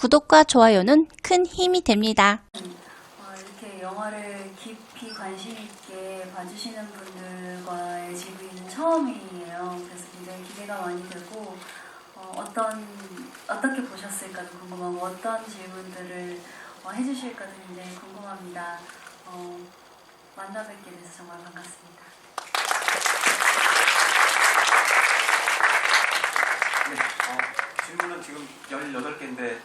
구독과 좋아요는 큰 힘이 됩니다. 이렇게 영화를 깊이 관심 있게 봐주시는 분들과의 GV는 처음이에요. 그래서 굉장히 기대가 많이 되고 어떻게 보셨을까도 궁금하고 어떤 질문들을 해주실까도 굉장히 궁금합니다. 만나 뵙게 돼서 정말 반갑습니다. 네, 질문은 지금 18개인데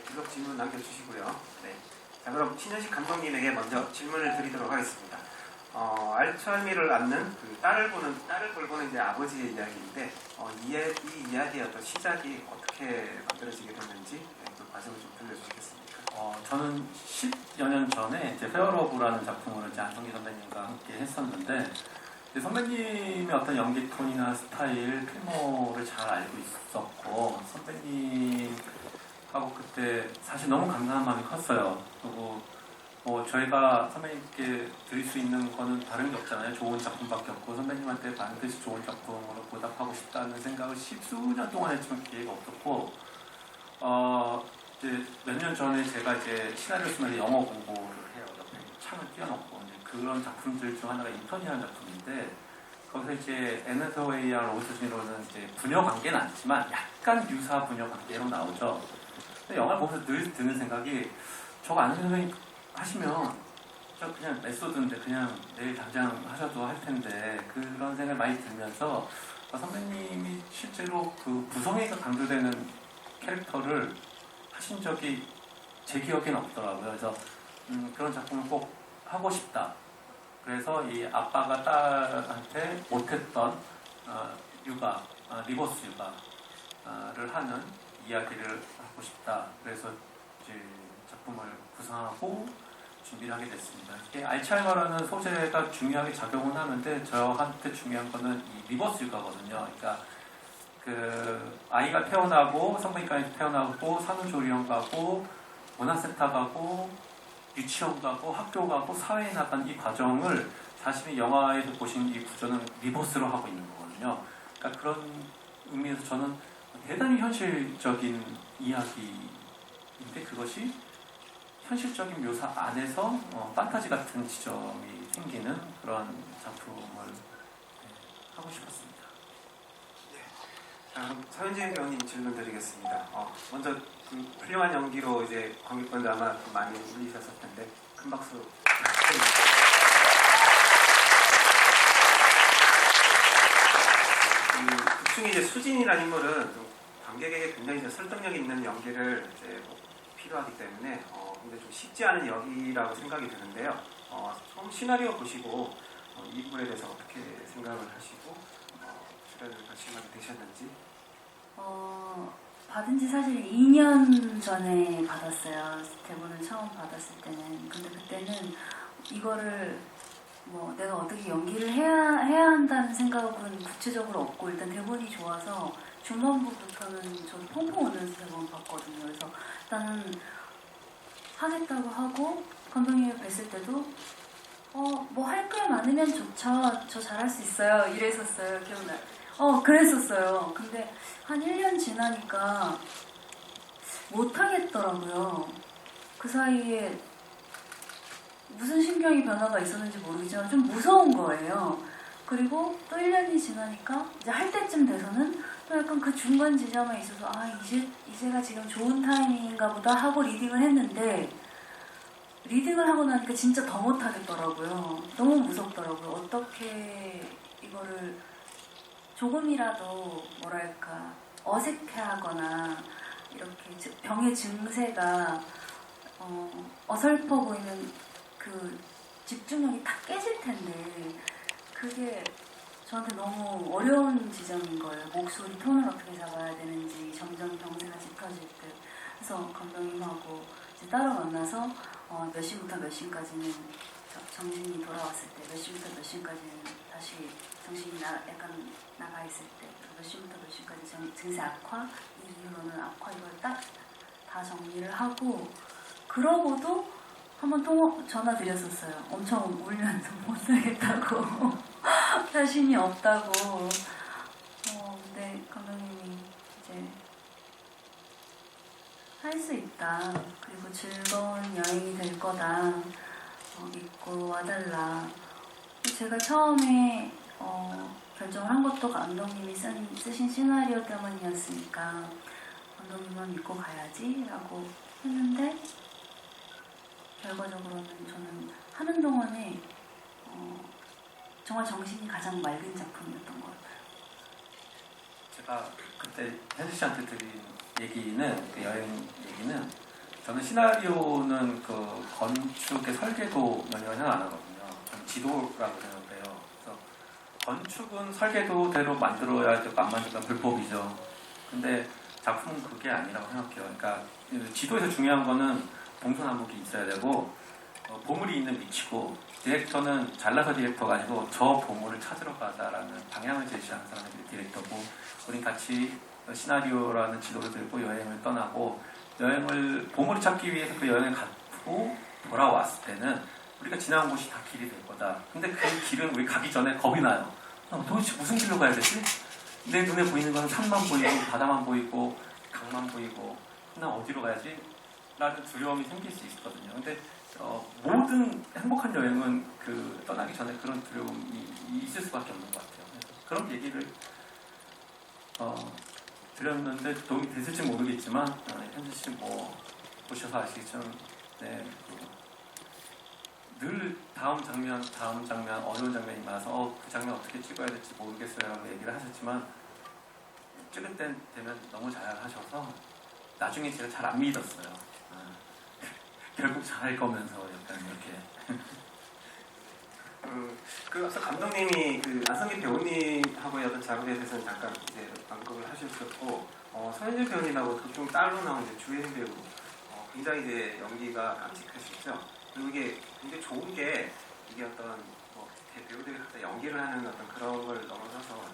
계속 질문 남겨주시고요. 네. 자, 그럼 신현식 감독님에게 먼저 질문을 드리도록 하겠습니다. 알츠하이머를 앓는 딸을 돌보는 이제 아버지의 이야기인데 이 이야기의 어떤 시작이 어떻게 만들어지게 됐는지 그 과정을 좀 들려주시겠습니까? 저는 10여 년 전에 이제 페어러브라는 작품으로 이제 안성기 선배님과 함께 했었는데 선배님의 어떤 연기 톤이나 스타일, 필모를 잘 알고 있었고 선배님하고 그때 사실 너무 감사한 마음이 컸어요. 그리고 저희가 선배님께 드릴 수 있는 거는 다른 게 없잖아요. 좋은 작품밖에 없고 선배님한테 반드시 좋은 작품으로 보답하고 싶다는 생각을 십수년 동안 했지만 기회가 없었고 이제 몇 년 전에 제가 이제 시나리오 쓰면서 영어 공부를 해요. 옆에 창을 띄워놓고 그런 작품들 중 하나가 인턴이라는 작품인데 거기서 이제 애너더웨이와 로스진로는 이제 부녀 관계는 아니지만 약간 유사 부녀 관계로 나오죠. 근데 영화를 보면서 늘 드는 생각이 저거 안성기 선생님 하시면 저 그냥 메소드인데 그냥 내일 당장 하셔도 할 텐데 그런 생각이 많이 들면서 선배님이 실제로 그 구성애가 강조되는 캐릭터를 하신 적이 제 기억에는 없더라고요. 그래서 그런 작품을 꼭 하고 싶다. 그래서 이 아빠가 딸한테 못했던 육아, 리버스 육아를 하는 이야기를 하고 싶다. 그래서 이제 작품을 구상하고 준비를 하게 됐습니다. 이게 알츠하이머라는 소재가 중요하게 작용은 하는데 저한테 중요한 거는 이 리버스 육아거든요. 그러니까 그 아이가 태어나고 산부인과에서 태어나고 산후조리원 가고 문화센터 가고 유치원 가고 학교 가고 사회에 나간 이 과정을 사실 영화에서 보신 이 구조는 리버스로 하고 있는 거거든요. 그러니까 그런 의미에서 저는 대단히 현실적인 이야기인데 그것이 현실적인 묘사 안에서 판타지 같은 지점이 생기는 그런 작품을 하고 싶었습니다. 자, 그럼 서현진 배우님 질문 드리겠습니다. 먼저 훌륭한 연기로 이제 관객분들 아마 많이 울리셨을 텐데 큰 박수. 극 중에 이제 수진이라는 인물은 좀 관객에게 굉장히 이제 설득력 있는 연기를 이제 필요하기 때문에 근데 좀 쉽지 않은 역이라고 생각이 드는데요. 처음 시나리오 보시고 이 인물에 대해서 어떻게 생각을 하시고 출연을 결심하게 되셨는지. 받은 지 사실 2년 전에 받았어요. 대본을 처음 받았을 때는. 근데 그때는 이거를 내가 어떻게 연기를 해야 한다는 생각은 구체적으로 없고 일단 대본이 좋아서 중반부부터는 저도 펑펑 울면서 대본 봤거든요. 그래서 일단은 하겠다고 하고 감독님을 뵀을 때도 할 게 많으면 좋죠. 저 잘할 수 있어요. 이랬었어요. 기억나요? 그랬었어요. 근데 한 1년 지나니까 못하겠더라고요. 그 사이에 무슨 신경이 변화가 있었는지 모르겠지만 좀 무서운 거예요. 그리고 또 1년이 지나니까 이제 할 때쯤 돼서는 또 약간 그 중간 지점에 있어서 이제가 지금 좋은 타이밍인가 보다 하고 리딩을 했는데 리딩을 하고 나니까 진짜 더 못하겠더라고요. 너무 무섭더라고요. 어떻게 이거를 조금이라도 어색해하거나 이렇게 병의 증세가 어설퍼 보이는 그 집중력이 다 깨질 텐데 그게 저한테 너무 어려운 지점인 거예요. 목소리 톤을 어떻게 잡아야 되는지 점점 병세가 짙어질 때. 그래서 감독님하고 이제 따로 만나서 몇 시부터 몇 시까지는 정신이 돌아왔을 때, 몇 시부터 몇 시까지는 다시 정신이 약간 나가 있을 때, 몇 시부터 몇 시까지 증세 악화, 이후로는 악화 이걸 딱 다 정리를 하고 그러고도 한번 전화 드렸었어요. 엄청 울면서 못하겠다고 자신이 없다고. 근데 감독님이 이제 할 수 있다. 그리고 즐거운 여행이 될 거다. 믿고 와달라. 제가 처음에 결정을 한 것도 감독님이 쓰신 시나리오 때문이었으니까 감독님만 믿고 가야지 라고 했는데 결과적으로는 저는 하는 동안에 정말 정신이 가장 맑은 작품이었던 것 같아요. 제가 그때 현지 씨한테 드린 얘기는, 그 여행 얘기는, 저는 시나리오는 그 건축의 설계도 영향을 안 하거든요. 저는 지도라고 생각해요. 그래서 건축은 설계도대로 만들어야 되고 안 만들면 불법이죠. 근데 작품은 그게 아니라고 생각해요. 그러니까 지도에서 중요한 거는 동서남북이 있어야 되고 보물이 있는 위치고, 디렉터는 잘나서 디렉터가 아니고 저 보물을 찾으러 가자라는 방향을 제시하는 사람이 디렉터고, 우린 같이 시나리오라는 지도를 들고 여행을 떠나고, 보물을 찾기 위해서 그 여행을 가고 돌아왔을 때는 우리가 지나온 곳이 다 길이 될 거다. 근데 그 길은 우리 가기 전에 겁이 나요. 도대체 무슨 길로 가야 되지? 내 눈에 보이는 건 산만 보이고 바다만 보이고 강만 보이고, 나 어디로 가야지? 라는 두려움이 생길 수 있거든요. 근데 모든 행복한 여행은 그 떠나기 전에 그런 두려움이 있을 수밖에 없는 것 같아요. 그런 얘기를 드렸는데 도움이 됐을지 모르겠지만, 현지 씨 뭐 보셔서 아시겠지만, 네, 늘 다음 장면 어려운 장면이 많아서 그 장면 어떻게 찍어야 될지 모르겠어요 라고 얘기를 하셨지만, 찍을 때 되면 너무 잘 하셔서 나중에 제가 잘 안 믿었어요. 결국 잘할 거면서 약간 이렇게. 앞서 감독님이 그 안성기 배우님하고의 어떤 작업에 대해서는 잠깐 이제 언급을 하셨었고, 서현진 배우님하고 좀 따로 나온 이제 주연 배우, 굉장히 이제 연기가 깜찍하시죠. 그리고 이게 굉장히 좋은 게, 이게 어떤 배우들이 각자 연기를 하는 어떤 그런 걸 넘어서서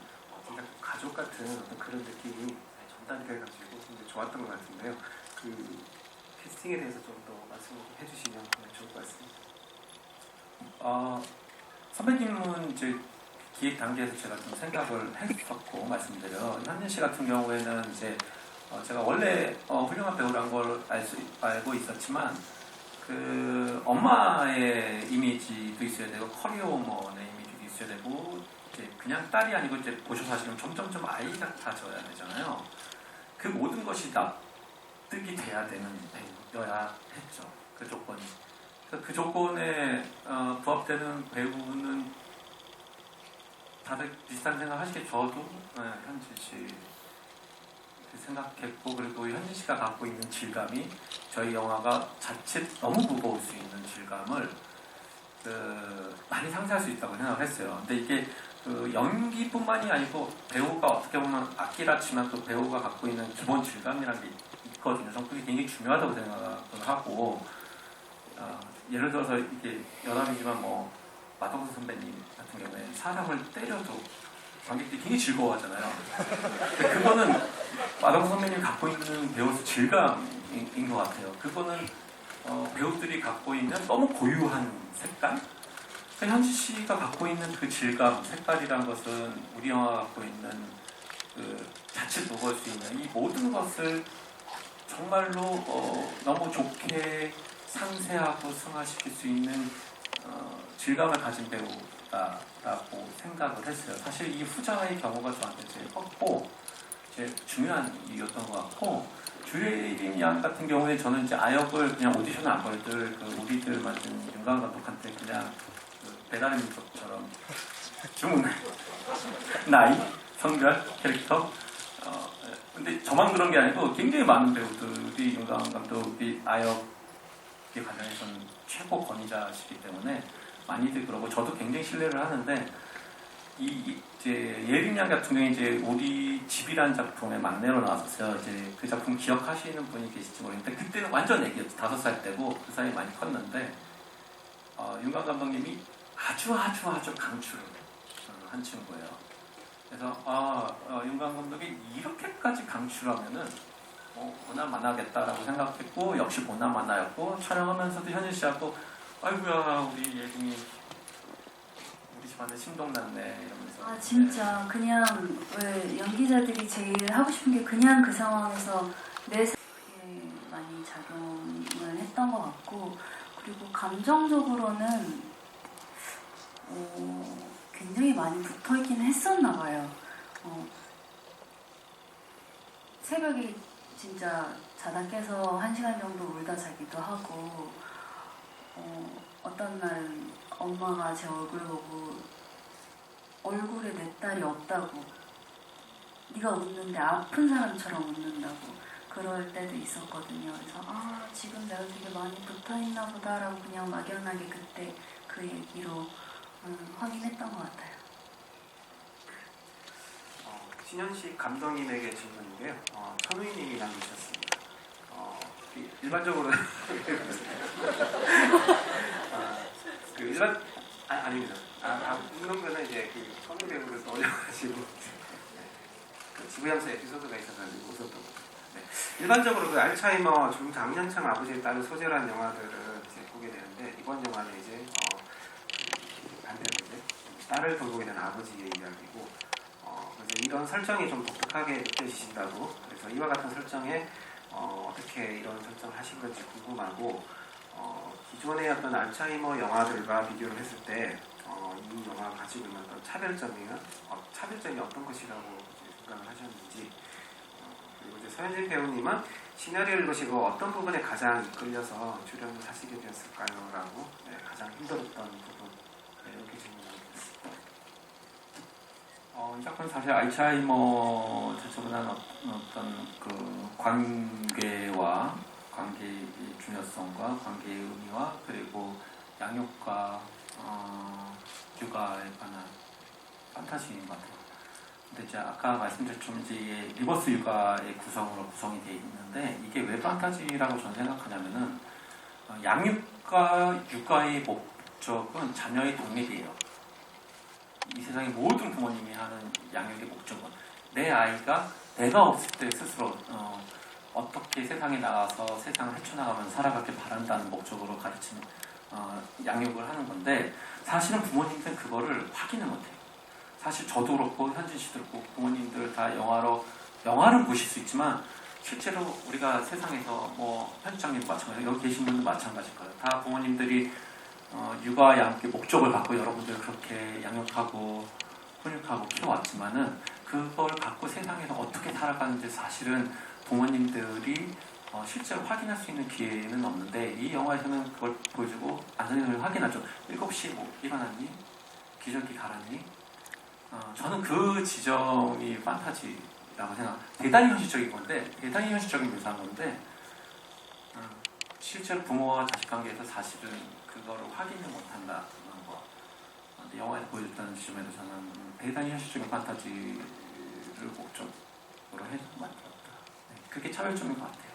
진짜 가족 같은 어떤 그런 느낌이 전달이 돼가지고 굉장히 좋았던 것 같은데요. 그 캐스팅에 대해서 좀 더 말씀을 해주시면 좋을 것 같습니다. 선배님은 이제 기획 단계에서 제가 좀 생각을 했었고 말씀드려요. 현진 씨 같은 경우에는 이제 제가 원래 훌륭한 배우란 걸 알고 있었지만, 그 엄마의 이미지도 있어야 되고 커리어 우먼의 이미지도 있어야 되고, 이제 그냥 딸이 아니고 이제 보셔서 하시면 점점점 아이 같아져야 되잖아요. 그 모든 것이 납득이 돼야 되는 배우여야 했죠. 그 조건이. 그 조건에 부합되는 배우는 다들 비슷한 생각 하시겠죠. 저도 현지 씨 생각했고, 그리고 현지 씨가 갖고 있는 질감이 저희 영화가 자칫 너무 무거울 수 있는 질감을 많이 상쇄할 수 있다고 생각했어요. 근데 이게 그 연기뿐만이 아니고 배우가 어떻게 보면 악기라 치면 또 배우가 갖고 있는 기본 질감이라는 게 있거든요. 저는 그게 굉장히 중요하다고 생각을 하고, 예를 들어서 이게 여담이지만 마동석 선배님 같은 경우에 사람을 때려도 관객들이 굉장히 즐거워하잖아요. 근데 그거는 마동석 선배님이 갖고 있는 배우의 질감인 것 같아요. 그거는 배우들이 갖고 있는 너무 고유한 색깔? 현지 씨가 갖고 있는 그 질감, 색깔이란 것은 우리 영화가 갖고 있는 그 자칫 녹을 수 있는 이 모든 것을 정말로 너무 좋게 상세하고 승화시킬 수 있는 질감을 가진 배우다라고 생각을 했어요. 사실 이 후자의 경우가 저한테 제일 컸고 제일 중요한 이유였던 것 같고, 주예림 양 같은 경우에 저는 이제 아역을 그냥 오디션을 안 보여들 우리들 만든 윤강 감독한테 그냥 배달의 민족처럼 주문 나이, 성별, 캐릭터. 근데 저만 그런 게 아니고 굉장히 많은 배우들이 윤강 감독이 아역 관련해서는 최고 권위자시기 때문에 많이들 그러고, 저도 굉장히 신뢰를 하는데, 이제 예림 양 같은 경우에 이제 우리 집이라는 작품의 막내로 나왔었어요. 이제 그 작품 기억하시는 분이 계실지 모르겠는데, 그때는 완전 애기였죠. 5살 때고 그 사이 많이 컸는데, 윤강 감독님이 아주 강추를 한 친구예요. 그래서 윤강 감독이 이렇게까지 강추를 하면은 보나마나겠다라고 생각했고, 역시 보나마나였고, 촬영하면서도 현진 씨하고 아이고야 우리 예림이 우리 집안에 심동 났네 이러면서. 진짜 그냥 왜 연기자들이 제일 하고 싶은 게 그냥 그 상황에서 내 생각에 많이 많이 작용을 했던 것 같고, 그리고 감정적으로는 굉장히 많이 붙어있긴 했었나 봐요. 새벽에 진짜 자다 깨서 1시간 정도 울다 자기도 하고, 어떤 날은 엄마가 제 얼굴 보고 얼굴에 내 딸이 없다고, 네가 웃는데 아픈 사람처럼 웃는다고 그럴 때도 있었거든요. 그래서 지금 내가 되게 많이 붙어있나 보다라고 그냥 막연하게 그때 그 얘기로 확인했던 것 같아요. 신현식 감독님에게 질문인데요. 천우희님이 남기셨습니다. 일반적으로 아닙니다. 웃는 거는 이제 그 천우 배우를 떠올려가지고 지부양서 에피소드가 있어가지고 웃었던 것 같아요. 네. 일반적으로 그 알츠하이머 중장년층 아버지에 따른 소재로 한 영화들을 이제 보게 되는데, 이번 영화는 이제 반대로 이제 딸을 돌보게 된 아버지의 이야기고, 그래서 이런 설정이 좀 독특하게 느껴지신다고, 그래서 이와 같은 설정에 어떻게 이런 설정을 하신 건지 궁금하고, 기존의 어떤 알츠하이머 영화들과 비교를 했을 때 이 영화가 가지고 있는 어떤 차별점이 어떤 것이라고 생각을 하셨는지, 그리고 이제 서현진 배우님은 시나리오를 보시고 어떤 부분에 가장 이끌려서 출연을 하시게 되었을까요? 라고 가장 힘들었던 부분, 이렇게 질문드리겠습니다. 이 작품은 사실 알츠하이머 제초보다는 어떤 그 관계와 관계의 중요성과 관계의 의미와 그리고 양육과 육아에 관한 판타지인 것 같아요. 근데 이제 아까 말씀드렸지만 이제 리버스 육아의 구성으로 구성이 되어 있는데, 이게 왜 판타지라고 저는 생각하냐면은 양육과 육아의 목적은 자녀의 독립이에요. 이 세상의 모든 부모님이 하는 양육의 목적은 내 아이가 내가 없을 때 스스로 어떻게 세상에 나가서 세상을 헤쳐나가면서 살아가길 바란다는 목적으로 가르치는 양육을 하는 건데, 사실은 부모님들은 그거를 확인을 못해요. 사실 저도 그렇고 현진 씨도 그렇고 부모님들 다 영화를 보실 수 있지만 실제로 우리가 세상에서 뭐 편집장님도 마찬가지고 여기 계신 분도 마찬가지일 거예요. 다 부모님들이 육아 양육의 목적을 갖고 여러분들 그렇게 양육하고 훈육하고 키워왔지만은 그걸 갖고 세상에서 어떻게 살아가는지 사실은 부모님들이 실제로 확인할 수 있는 기회는 없는데, 이 영화에서는 그걸 보여주고 안선생님을 확인하죠. 7시 뭐 일어났니? 기저귀 갈았니? 저는 그 지점이 판타지라고 생각. 대단히 현실적인 건데, 대단히 현실적인 묘사한 건데, 실제로 부모와 자식 관계에서 사실은 그거를 확인을 못한다는 거. 근데 영화에서 보여줬다는 지점에도 저는 대단히 현실적인 판타지를 목적으로 해서 만들었다. 그게 차별점인 것 같아요.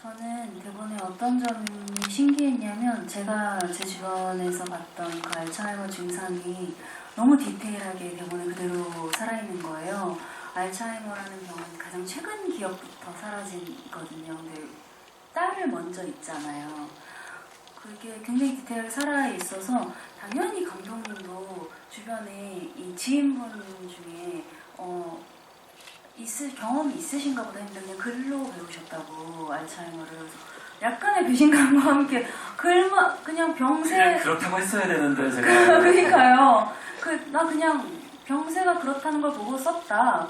저는 대본에 어떤 점이 신기했냐면, 제가 제 주변에서 봤던 그 알츠하이머 증상이 너무 디테일하게 대본에 그대로 살아있는 거예요. 알츠하이머라는 병은 가장 최근 기억부터 사라지거든요. 근데 딸을 먼저 잊잖아요. 그게 굉장히 디테일하게 살아있어서 당연히 감독님도 주변에 이 지인분 중에 경험이 있으신가 보다 했는데 그냥 글로 배우셨다고, 알츠하이머를. 약간의 배신감과 함께 그냥 병세. 그렇다고 했어야 되는데 제가. 그러니까요. 나 그냥 병세가 그렇다는 걸 보고 썼다.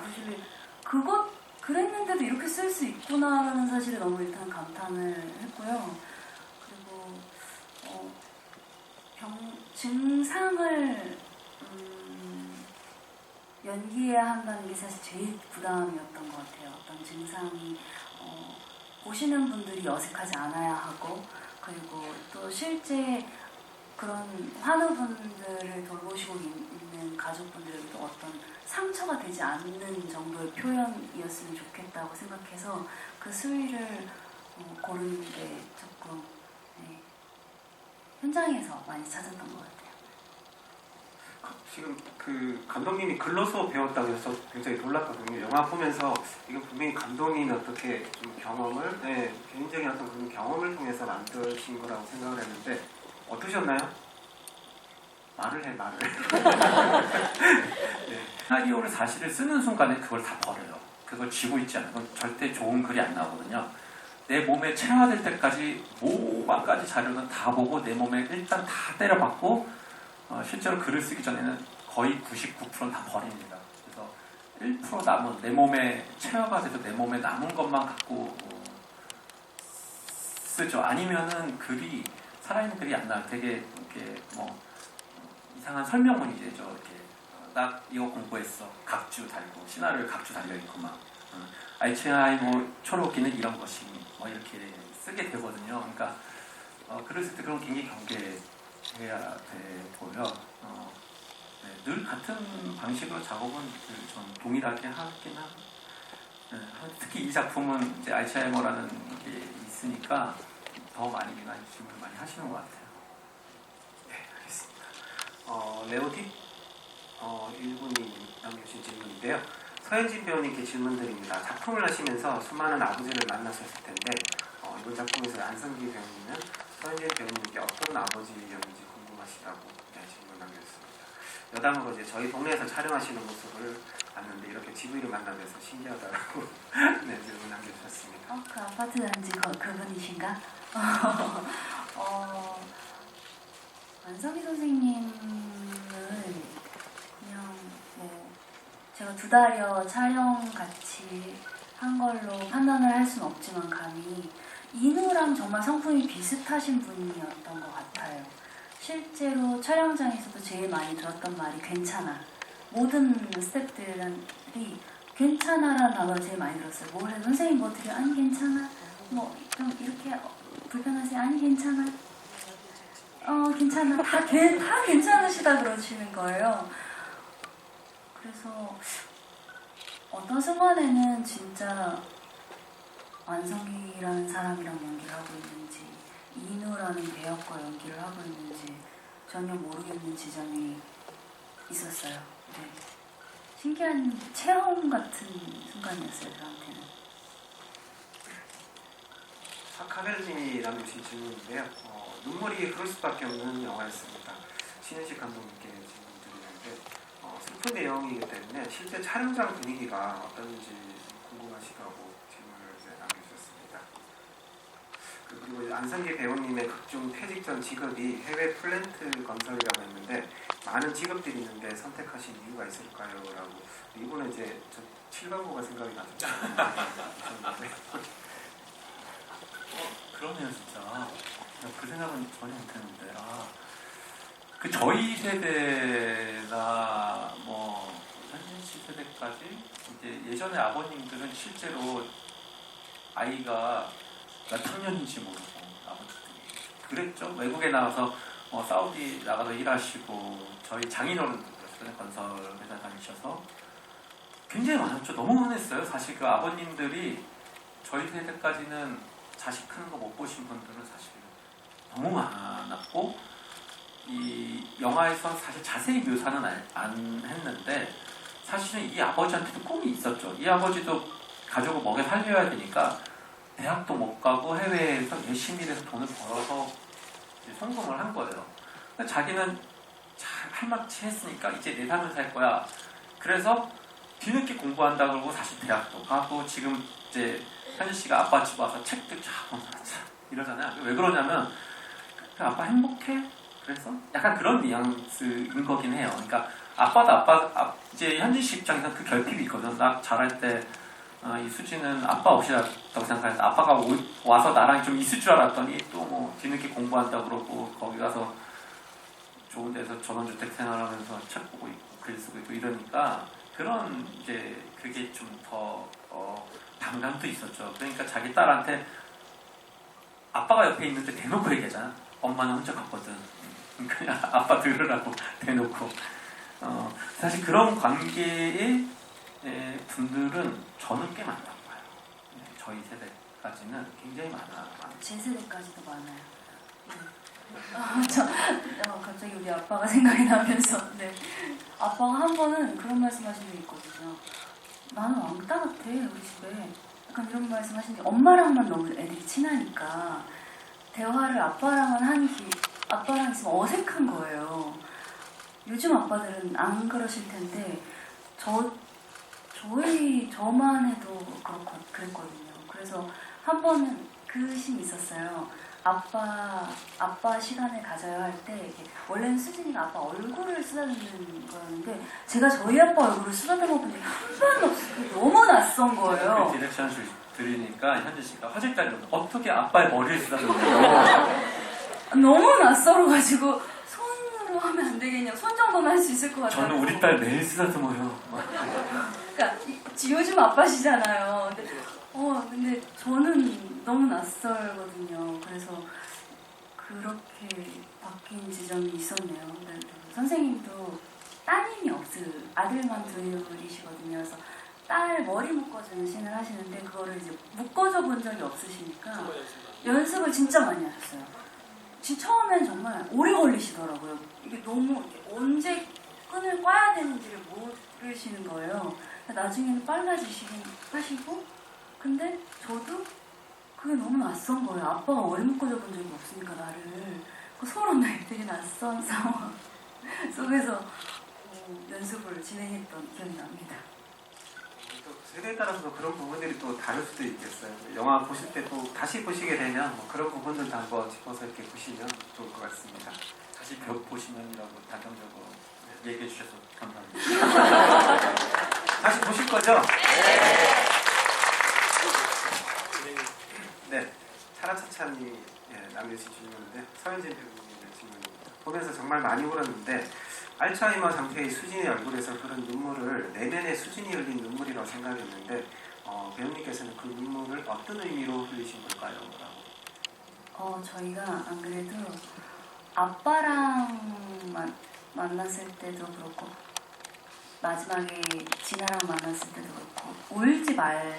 그랬는데도 이렇게 쓸 수 있구나라는 사실에 너무 일단 감탄을 했고요. 그리고 증상을 연기해야 한다는 게 사실 제일 부담이었던 것 같아요. 어떤 증상이 보시는 분들이 어색하지 않아야 하고, 그리고 또 실제 그런 환우분들을 돌보시고 있는 가족분들에게도 어떤 상처가 되지 않는 정도의 표현이었으면 좋겠다고 생각해서 그 수위를 고르는 게 조금 현장에서 많이 찾았던 것 같아요. 지금 그 감독님이 글로서 배웠다고 해서 굉장히 놀랐거든요. 영화 보면서 이건 분명히 감독님이 어떻게 좀 경험을, 개인적인 어떤 그런 경험을 통해서 만드신 거라고 생각을 했는데, 어떠셨나요? 말을. 네. 시나리오를 사실을 쓰는 순간에 그걸 다 버려요. 그걸 쥐고 있지 않은 건 절대 좋은 글이 안 나오거든요. 내 몸에 체화될 때까지 모방까지 자료는 다 보고 내 몸에 일단 다 때려박고 실제로 글을 쓰기 전에는 거의 99%는 다 버립니다. 그래서 1% 남은 내 몸에 체화가 돼서 내 몸에 남은 것만 갖고 쓰죠. 아니면은 글이 살아있는 글이 안 나요. 되게 이렇게 뭐 이상한 설명문이 되죠. 이렇게 나 이거 공부했어. 각주 달고 시나리오에 각주 달려 있고 막 알츠하이머 초록기는 이런 것이 뭐 이렇게 쓰게 되거든요. 그러니까 글을 쓸 때 그런 굉장히 경계해야 되고요. 네, 늘 같은 방식으로 작업은 전 동일하게 하긴 하고 특히 이 작품은 이제 알츠하이머라는 게 있으니까 더 많이 질문을 많이 하시는 것 같아요. 네, 알겠습니다. 레오디 1분이 남겨주신 질문인데요. 서현진 배우님께 질문드립니다. 작품을 하시면서 수많은 아버지를 만나셨을 텐데 이번 작품에서 안성기 배우님은 서현진 배우님께 어떤 아버지였는지 궁금하시다고 질문 남겨주셨습니다. 여담으로 이제 저희 동네에서 촬영하시는 모습을 봤는데 이렇게 GV를 만나면서 신기하다고 네, 질문 남겨주셨습니다. 그 아파트 단지 그분이신가? 안성기 선생님은 그냥 뭐 제가 2달여 촬영 같이 한 걸로 판단을 할 수는 없지만 감히 인우랑 정말 성품이 비슷하신 분이었던 것 같아요. 실제로 촬영장에서도 제일 많이 들었던 말이 괜찮아. 모든 스태프들이 괜찮아라는 단어를 제일 많이 들었어요. 뭘 해도 선생님 뭐 드려? 아니 괜찮아. 뭐 좀 이렇게 불편하세요? 아니 괜찮아. 괜찮아. 다 괜찮으시다 그러시는 거예요. 그래서 어떤 순간에는 진짜 안성기라는 사람이랑 연기를 하고 있는지 이누라는 배역과 연기를 하고 있는지 전혀 모르겠는 지점이 있었어요. 네. 신기한 체험 같은 순간이었어요, 저한테는. 카멜님이 남겨주신 질문인데요. 눈물이 흐를 수밖에 없는 영화였습니다. 신현식 감독님께 질문 드리는데 슬픈 내용이기 때문에 실제 촬영장 분위기가 어떤지 궁금하시다고 질문을 남겨주셨습니다. 그리고 안성기 배우님의 극중 퇴직 전 직업이 해외 플랜트 건설이라고 했는데 많은 직업들이 있는데 선택하신 이유가 있을까요? 라고 이분은 이제 저 7광고가 생각이 나죠. 그러네요, 진짜. 그 생각은 전혀 못했는데, 그 저희 세대나 뭐 현진 씨 세대까지 이제 예전에 아버님들은 실제로 아이가 몇 학년인지 모르고 아버지들이 그랬죠. 외국에 나가서 사우디 나가서 일하시고 저희 장인어른도 그랬어요. 건설 회사 다니셔서 굉장히 많았죠. 너무 흔했어요. 사실 그 아버님들이 저희 세대까지는 자식 크는 거 못 보신 분들은 사실 너무 많았고 이 영화에서 사실 자세히 묘사는 안 했는데 사실은 이 아버지한테도 꿈이 있었죠. 이 아버지도 가족을 먹여 살려야 되니까 대학도 못 가고 해외에서 열심히 해서 돈을 벌어서 성공을 한 거예요. 그러니까 자기는 잘 할만치 했으니까 이제 내 삶을 살 거야. 그래서 뒤늦게 공부한다 그러고 사실 대학도 가고 지금 이제 현진 씨가 아빠 집 와서 책도 쫙 이러잖아요. 왜 그러냐면 아빠 행복해? 그래서 약간 그런 뉘앙스인 거긴 해요. 그러니까 이제 현진 씨 입장에서 그 결핍이 있거든. 나 잘할 때 이 수지는 아빠 없이 했다고 생각하는데 아빠가 와서 나랑 좀 있을 줄 알았더니 또 뭐 뒤늦게 공부한다 그러고 거기 가서 좋은 데서 전원주택 생활하면서 책 보고 있고 글 쓰고 있고 이러니까 그런 이제 그게 좀 더 반감도 있었죠. 그러니까 자기 딸한테 아빠가 옆에 있는데 대놓고 얘기하잖아. 엄마는 혼자 갔거든. 그냥 아빠 들으라고 대놓고. 사실 그런 관계의 분들은 저는 꽤 많다고 봐요. 저희 세대까지는 굉장히 많아요. 제 세대까지도 많아요. 네. 갑자기 우리 아빠가 생각이 나면서 네. 아빠가 한 번은 그런 말씀하신 적이 있거든요. 나는 왕따 같아 우리 집에. 약간 이런 말씀하신 게 엄마랑만 너무 애들이 친하니까 대화를 아빠랑 있으면 어색한 거예요. 요즘 아빠들은 안 그러실 텐데 저만 해도 그랬거든요. 그래서 한 번은 그 씬이 있었어요. 아빠 시간을 가져야 할 때 원래는 수진이가 아빠 얼굴을 쓰다듬는 거였는데 제가 저희 아빠 얼굴을 쓰다듬어 본 적이 한 번도 없어요. 너무 낯선 거예요. 그 디렉션을 들으니까 현지 씨가 화질까지 어떻게 아빠의 머리를 쓰다듬어요? 너무 낯설어가지고 손으로 하면 안 되겠냐. 손 정도는 할 수 있을 것 같아요. 저는 우리 딸 매일 쓰다듬어요. 그러니까 요즘 아빠시잖아요. 근데 저는 너무 낯설거든요. 그래서 그렇게 바뀐 지점이 있었네요. 근데 선생님도 따님이 아들만 둘이시거든요. 그래서 딸 머리 묶어주는 씬을 하시는데 그거를 이제 묶어줘 본 적이 없으시니까 연습을 진짜 많이 하셨어요. 처음엔 정말 오래 걸리시더라고요. 이게 너무 언제 끈을 꽈야 되는지를 모르시는 거예요. 나중에는 빨라지시긴 하시고, 근데 저도 그게 너무 낯선 거예요. 아빠가 머리 묶어줘 본 적이 없으니까 나를. 서로 되게 낯선 상황 속에서 연습을 진행했던 기억이 납니다. 또 세대에 따라서 그런 부분들이 또 다를 수도 있겠어요. 영화 보실 때 또 다시 보시게 되면 그런 부분들도 한번 짚어서 이렇게 보시면 좋을 것 같습니다. 다시 보시면이라고 단정적으로 얘기해 주셔서 감사합니다. 다시 보실 거죠? 네. 차라차차님이 남겨주신 질문인데 서현진 배우님의 질문입니다. 보면서 정말 많이 울었는데 알츠하이머 상태의 수진의 얼굴에서 흐른 눈물을 내면의 수진이 흘린 눈물이라고 생각했는데 배우님께서는 그 눈물을 어떤 의미로 흘리신 걸까요? 저희가 안 그래도 아빠랑 만났을 때도 그렇고 마지막에 진아랑 만났을 때도 그렇고 울지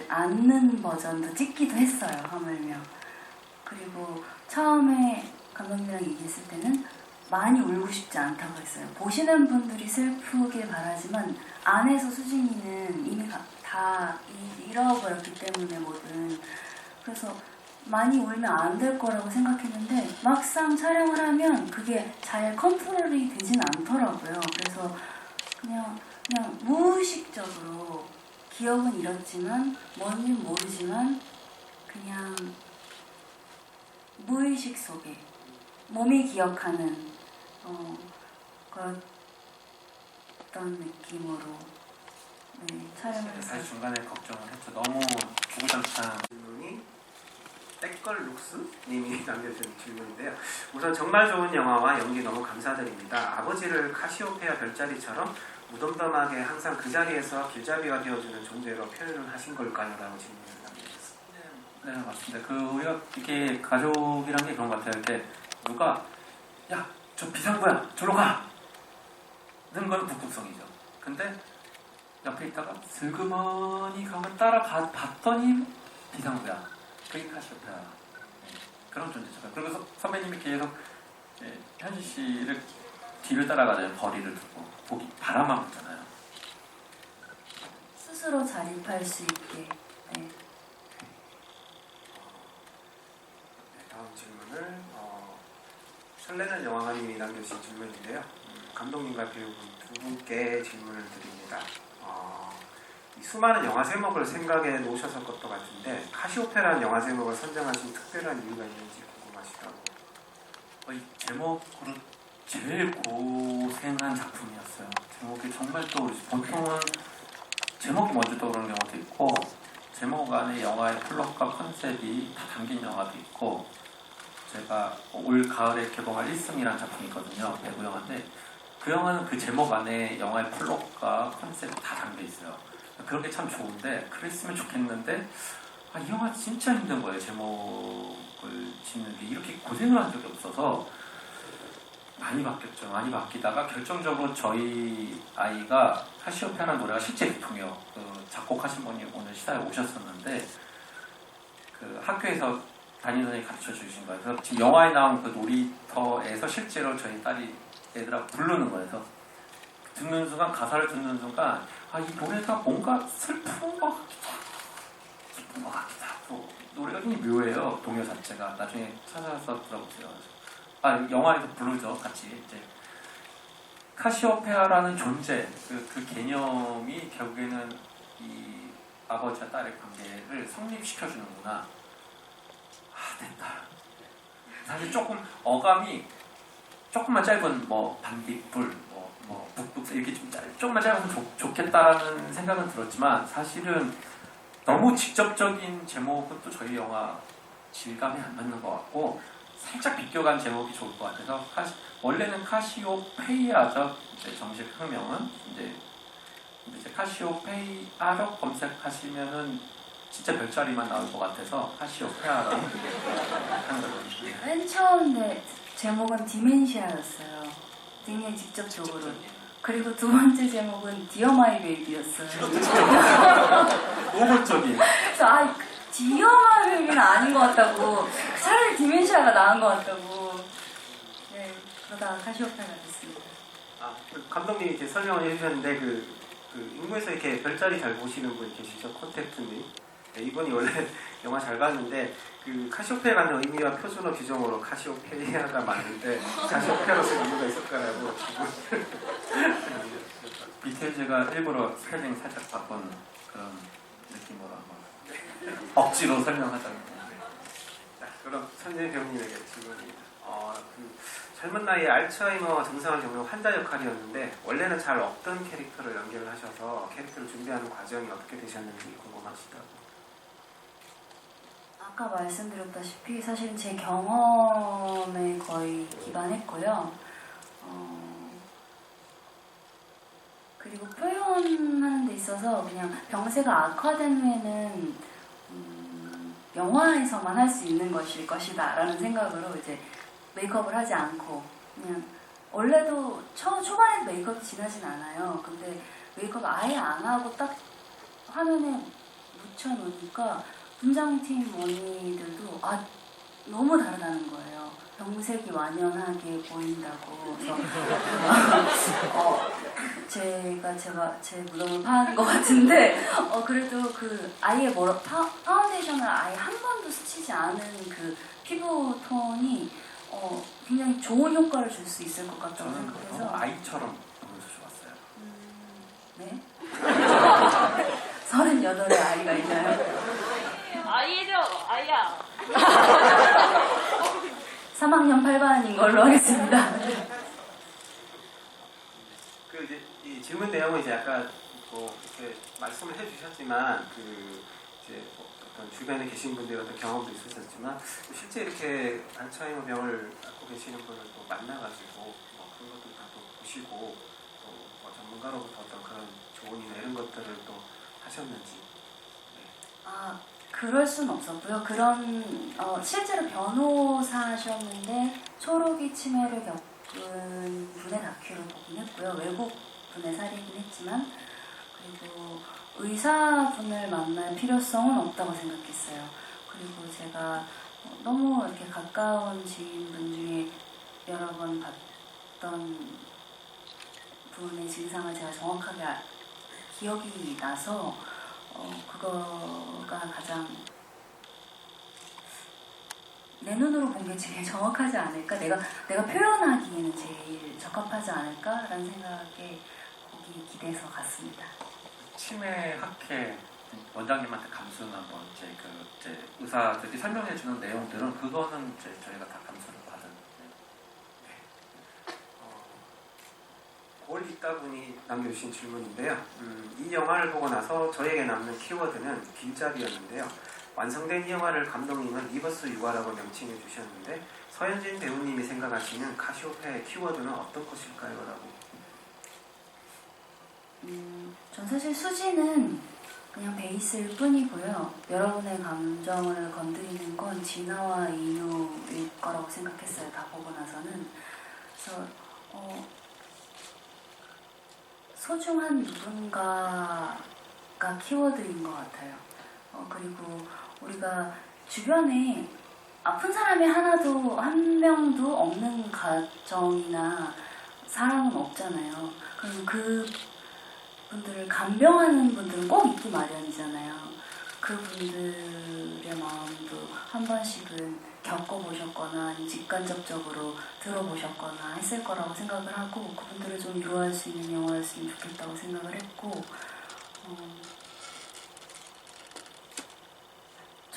않는 버전도 찍기도 했어요. 하물며. 그리고 처음에 감독님이랑 얘기했을 때는 많이 울고 싶지 않다고 했어요. 보시는 분들이 슬프길 바라지만 안에서 수진이는 이미 다 잃어버렸기 때문에 뭐든. 그래서 많이 울면 안 될 거라고 생각했는데 막상 촬영을 하면 그게 잘 컨트롤이 되진 않더라고요. 그래서 그냥 무의식적으로 기억은 잃었지만 뭔진 모르지만 그냥 무의식 속에 몸이 기억하는 그런 느낌으로 촬영을 했어요. 사실 중간에 걱정을 했죠. 너무 주구장창 질문이 떼걸룩스님이 남겨주신 질문인데요. 우선 정말 좋은 영화와 연기 너무 감사드립니다. 아버지를 카시오페아 별자리처럼 무덤덤하게 항상 그 자리에서 길잡이가 되어주는 존재로 표현을 하신 걸까요? 라고 질문을 남겨주셨습니다. 네, 맞습니다. 우리가 이게 가족이란 게 그런 것 같아요. 이렇게 누가 야, 저 비상구야, 저로 가! 는 건 북극성이죠. 근데 옆에 있다가 슬그머니 가면 따라가 봤더니 비상구야. 그게 카시오페아. 그런 존재죠. 그리고 선배님이 계속 현지 씨를 뒤를 따라가잖아요. 거리를 두고 바라만 보잖아요. 스스로 자립할 수 있게. 네. 다음 질문을 설레는 영화관님이 남겨주신 질문인데요. 감독님과 배우분 두 분께 질문을 드립니다. 이 수많은 영화 제목을 생각해 놓으셨을 것도 같은데 카시오페라는 영화 제목을 선정하신 특별한 이유가 있는지 궁금하시다고. 이 제목으로 제일 고생한 작품이었어요. 제목이 정말 떠오르지. 보통은 제목이 먼저 떠오르는 경우도 있고 제목 안에 영화의 플롯과 컨셉이 다 담긴 영화도 있고 제가 올 가을에 개봉할 1승이라는 작품이 있거든요. 배구 영화인데 그 영화는 그 제목 안에 영화의 플롯과 컨셉이 다 담겨 있어요. 그런 게 참 좋은데 그랬으면 좋겠는데 이 영화 진짜 힘든 거예요. 제목을 짓는 게 이렇게 고생을 한 적이 없어서 많이 바뀌었죠. 많이 바뀌다가 결정적으로 저희 아이가 카시오페아라는 노래가 실제 유통이요. 작곡하신 분이 오늘 시사에 오셨었는데 학교에서 담임 선생님이 가르쳐 주신 거예요. 그래서 지금 영화에 나온 그 놀이터에서 실제로 저희 딸이 애들하고 부르는 거예요. 그래서 듣는 순간 가사를 듣는 순간 이 노래가 뭔가 슬픈 것 같기도 하고 기쁜 것 같기도 하고 노래가 굉장히 묘해요. 동요 자체가. 나중에 찾아서 들어보세요. 영화에서 부르죠. 같이 이제 카시오페아라는 존재 그 개념이 결국에는 이 아버지와 딸의 관계를 성립시켜주는구나. 됐다. 사실 조금 어감이 조금만 짧은 뭐 반딧불, 뭐 북북 이렇게 좀 조금만 짧으면 좋겠다라는 생각은 들었지만 사실은 너무 직접적인 제목은 또 저희 영화 질감이 안 맞는 것 같고 살짝 비껴간 제목이 좋을 것 같아서 원래는 카시오페이아죠. 이제 정식 학명은 이제 카시오페이아로 검색하시면은 진짜 별자리만 나올 것 같아서 카시오페아라고 하는 거거든요. 맨 처음 제목은 디멘시아였어요. 굉장히 직접적으로. 그리고 두 번째 제목은 디어 마이 베이비였어요. 노골적인. 그래서 디어 마이 베이비는 아닌 것 같다고. 차라리 디멘시아가 나은 것 같다고. 네, 그러다가 카시오페아가 됐습니다. 감독님이 이제 설명을 해주셨는데 그 인물에서 이렇게 별자리 잘 보시는 분 계시죠? 콘택트님. 네, 이분이 원래 영화 잘 봤는데 그 카시오페아라는 의미와 표준어 규정으로 카시오페이아가 맞는데 카시오페아로 쓴 이유가 있을 거라고 비틀즈가 일부러 스펠링 살짝 바꾼 그런 느낌으로 한번 억지로 설명하자면. 자, 그럼 선재 배우님에게 질문입니다. 젊은 나이에 알츠하이머 증상을 겪는 환자 역할이었는데 원래는 잘 없던 캐릭터를 연기를 하셔서 캐릭터를 준비하는 과정이 어떻게 되셨는지 궁금하시다고. 아까 말씀드렸다시피 사실은 제 경험에 거의 기반했고요. 그리고 표현하는 데 있어서 그냥 병세가 악화된 후에는 영화에서만 할 수 있는 것일 것이다 라는 생각으로 이제 메이크업을 하지 않고 그냥 원래도 초반에 메이크업이 진하진 않아요. 근데 메이크업 아예 안 하고 딱 화면에 묻혀놓으니까 분장팀 언니들도 너무 다르다는 거예요. 병색이 완연하게 보인다고. 그래서 제 무덤을 파는 것 같은데 그래도 그 아예 파운데이션을 아예 한 번도 스치지 않은 그 피부 톤이 굉장히 좋은 효과를 줄 수 있을 것 같다고 생각해서 아이처럼 보여서 좋았어요. 네? 38의 아이가 있나요? 아이죠, 아이야. 3학년 8반인 걸로 하겠습니다. 그 이제 이 질문 내용은 이제 아까 뭐 이렇게 말씀을 해주셨지만 이제 어떤 주변에 계신 분들의 어떤 경험도 있으셨지만 실제 이렇게 알츠하이머 병을 앓고 계시는 분을 또 만나가지고 뭐 그런 것도 다 또 보시고 또 뭐 전문가로부터 어떤 그런 조언이나 이런 것들을 또 하셨는지. 그럴 순 없었고요. 실제로 변호사셨는데 초록이 치매를 겪은 분의 다큐를 보긴 했고요. 외국 분의 사례이긴 했지만 그리고 의사분을 만날 필요성은 없다고 생각했어요. 그리고 제가 너무 이렇게 가까운 지인분 중에 여러 번 봤던 분의 증상을 제가 정확하게 기억이 나서 그거가 가장 내 눈으로 본 게 제일 정확하지 않을까? 내가 표현하기에는 제일 적합하지 않을까라는 생각에 거기 기대서 갔습니다. 치매 학회 원장님한테 감수는 한번 이제 의사들이 설명해주는 내용들은 그거는 이제 저희가 다 감수를 받은. 올 있다 분이 남겨주신 질문인데요. 이 영화를 보고 나서 저에게 남는 키워드는 길잡이였는데요. 완성된 이 영화를 감독님은 리버스 육아라고 명칭해 주셨는데 서현진 배우님이 생각하시는 카시오페아의 키워드는 어떤 것일까요? 라고. 전 사실 수지는 그냥 베이스일 뿐이고요. 여러분의 감정을 건드리는 건 진아와 인우일 거라고 생각했어요. 다 보고 나서는. 그래서 소중한 누군가가 키워드인 것 같아요. 그리고 우리가 주변에 아픈 사람이 한 명도 없는 가정이나 사람은 없잖아요. 그리고 그 분들을 간병하는 분들은 꼭 있기 마련이잖아요. 그분들의 마음도 한 번씩은 겪어보셨거나 직간접적으로 들어보셨거나 했을 거라고 생각을 하고 그분들을 좀 위로할 수 있는 영화였으면 좋겠다고 생각을 했고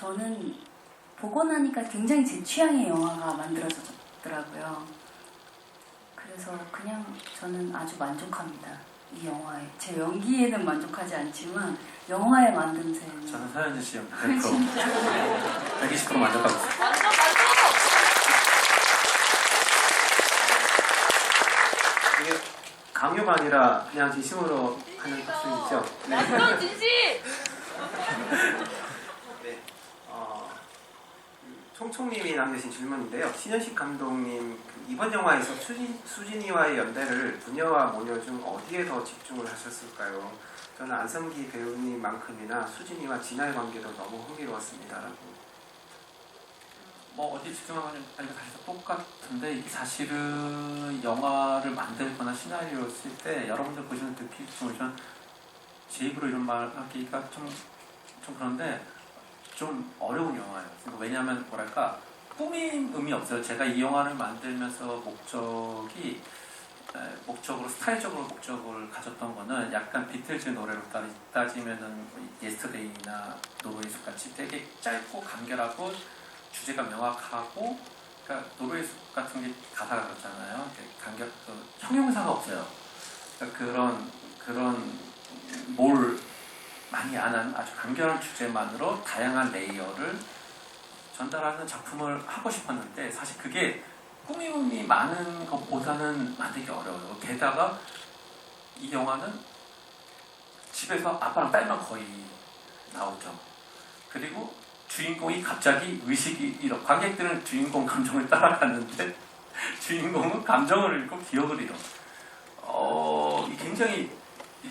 저는 보고 나니까 굉장히 제 취향의 영화가 만들어졌더라고요. 그래서 그냥 저는 아주 만족합니다. 이 영화에. 제 연기에는 만족하지 않지만 영화의 만듦새는 저는 서현진 씨 100%, 120% 만족하고 있습니다. 완전 만족! 이게 강요가 아니라 그냥 진심으로 하는 박수이죠. 네. 완전 진심! 네. 총총님이 남겨주신 질문인데요. 신현식 감독님 이번 영화에서 수진이와의 연대를 부녀와 모녀 중 어디에 더 집중을 하셨을까요? 저는 안성기 배우님만큼이나 수진이와 진아의 관계도 너무 흥미로웠습니다라고. 뭐 어디 집중하면 아니면 사실 똑같은데 이게 사실은 영화를 만들거나 시나리오를 쓸 때 여러분들 보시면 느끼시겠지만 제 입으로 이런 말 하기가 좀 그런데 좀 어려운 영화예요. 그러니까 왜냐하면 뭐랄까 꾸밈 없어요. 제가 이 영화를 만들면서 목적으로 스타일적으로 목적을 가졌던 거는 약간 비틀즈 노래로 따지면은 예스터데이나 노르웨이 숲 같이 되게 짧고 간결하고 주제가 명확하고, 그러니까 노르웨이 숲 같은 게 가사가 그렇잖아요. 형용사가 없어요. 그러니까 그런 뭘 많이 안 한 아주 간결한 주제만으로 다양한 레이어를 전달하는 작품을 하고 싶었는데 사실 그게 꾸밈이 많은 것보다는 만들기 어려워요. 게다가 이 영화는 집에서 아빠랑 딸만 거의 나오죠. 그리고 주인공이 갑자기 의식이 잃어. 관객들은 주인공 감정을 따라갔는데 주인공은 감정을 잃고 기억을 잃어. 굉장히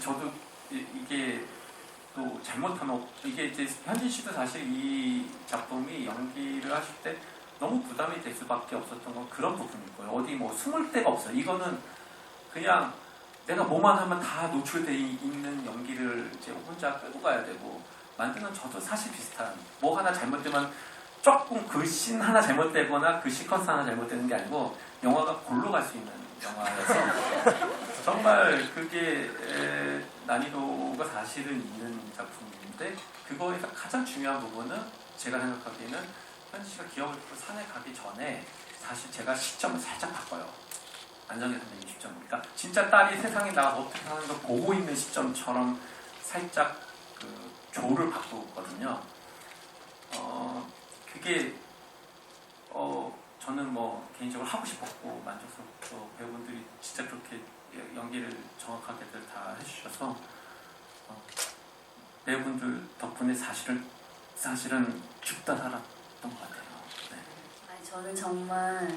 저도 이게 또 잘못하면 이게 이제 현진 씨도 사실 이 작품이 연기를 하실 때 너무 부담이 될 수밖에 없었던 건 그런 부분일 거예요. 어디 뭐 숨을 데가 없어요. 이거는 그냥 내가 뭐만 하면 다 노출돼 있는 연기를 이제 혼자 끌고 가야 되고, 만드는 저도 사실 비슷한, 뭐 하나 잘못되면 조금 그 씬 하나 잘못되거나 그 시퀀스 하나 잘못되는 게 아니고 영화가 골로 갈 수 있는 영화여서 정말 그게 난이도가 사실은 있는 작품인데, 그거에서 가장 중요한 부분은 제가 생각하기에는 현지 씨가 기억을 듣고 산에 가기 전에 사실 제가 시점을 살짝 바꿔요. 안정희 선배님 시점. 그러니까 진짜 딸이 세상에 나가서 어떻게 사는 걸 보고 있는 시점처럼 살짝 그 조를 바꾸거든요. 그게 저는 뭐 개인적으로 하고 싶었고 만족스럽고 배우분들이 진짜 그렇게 연기를 정확하게들 다 해주셔서 배우분들 덕분에 사실은 죽다 살았던 것 같아요. 네. 아니, 저는 정말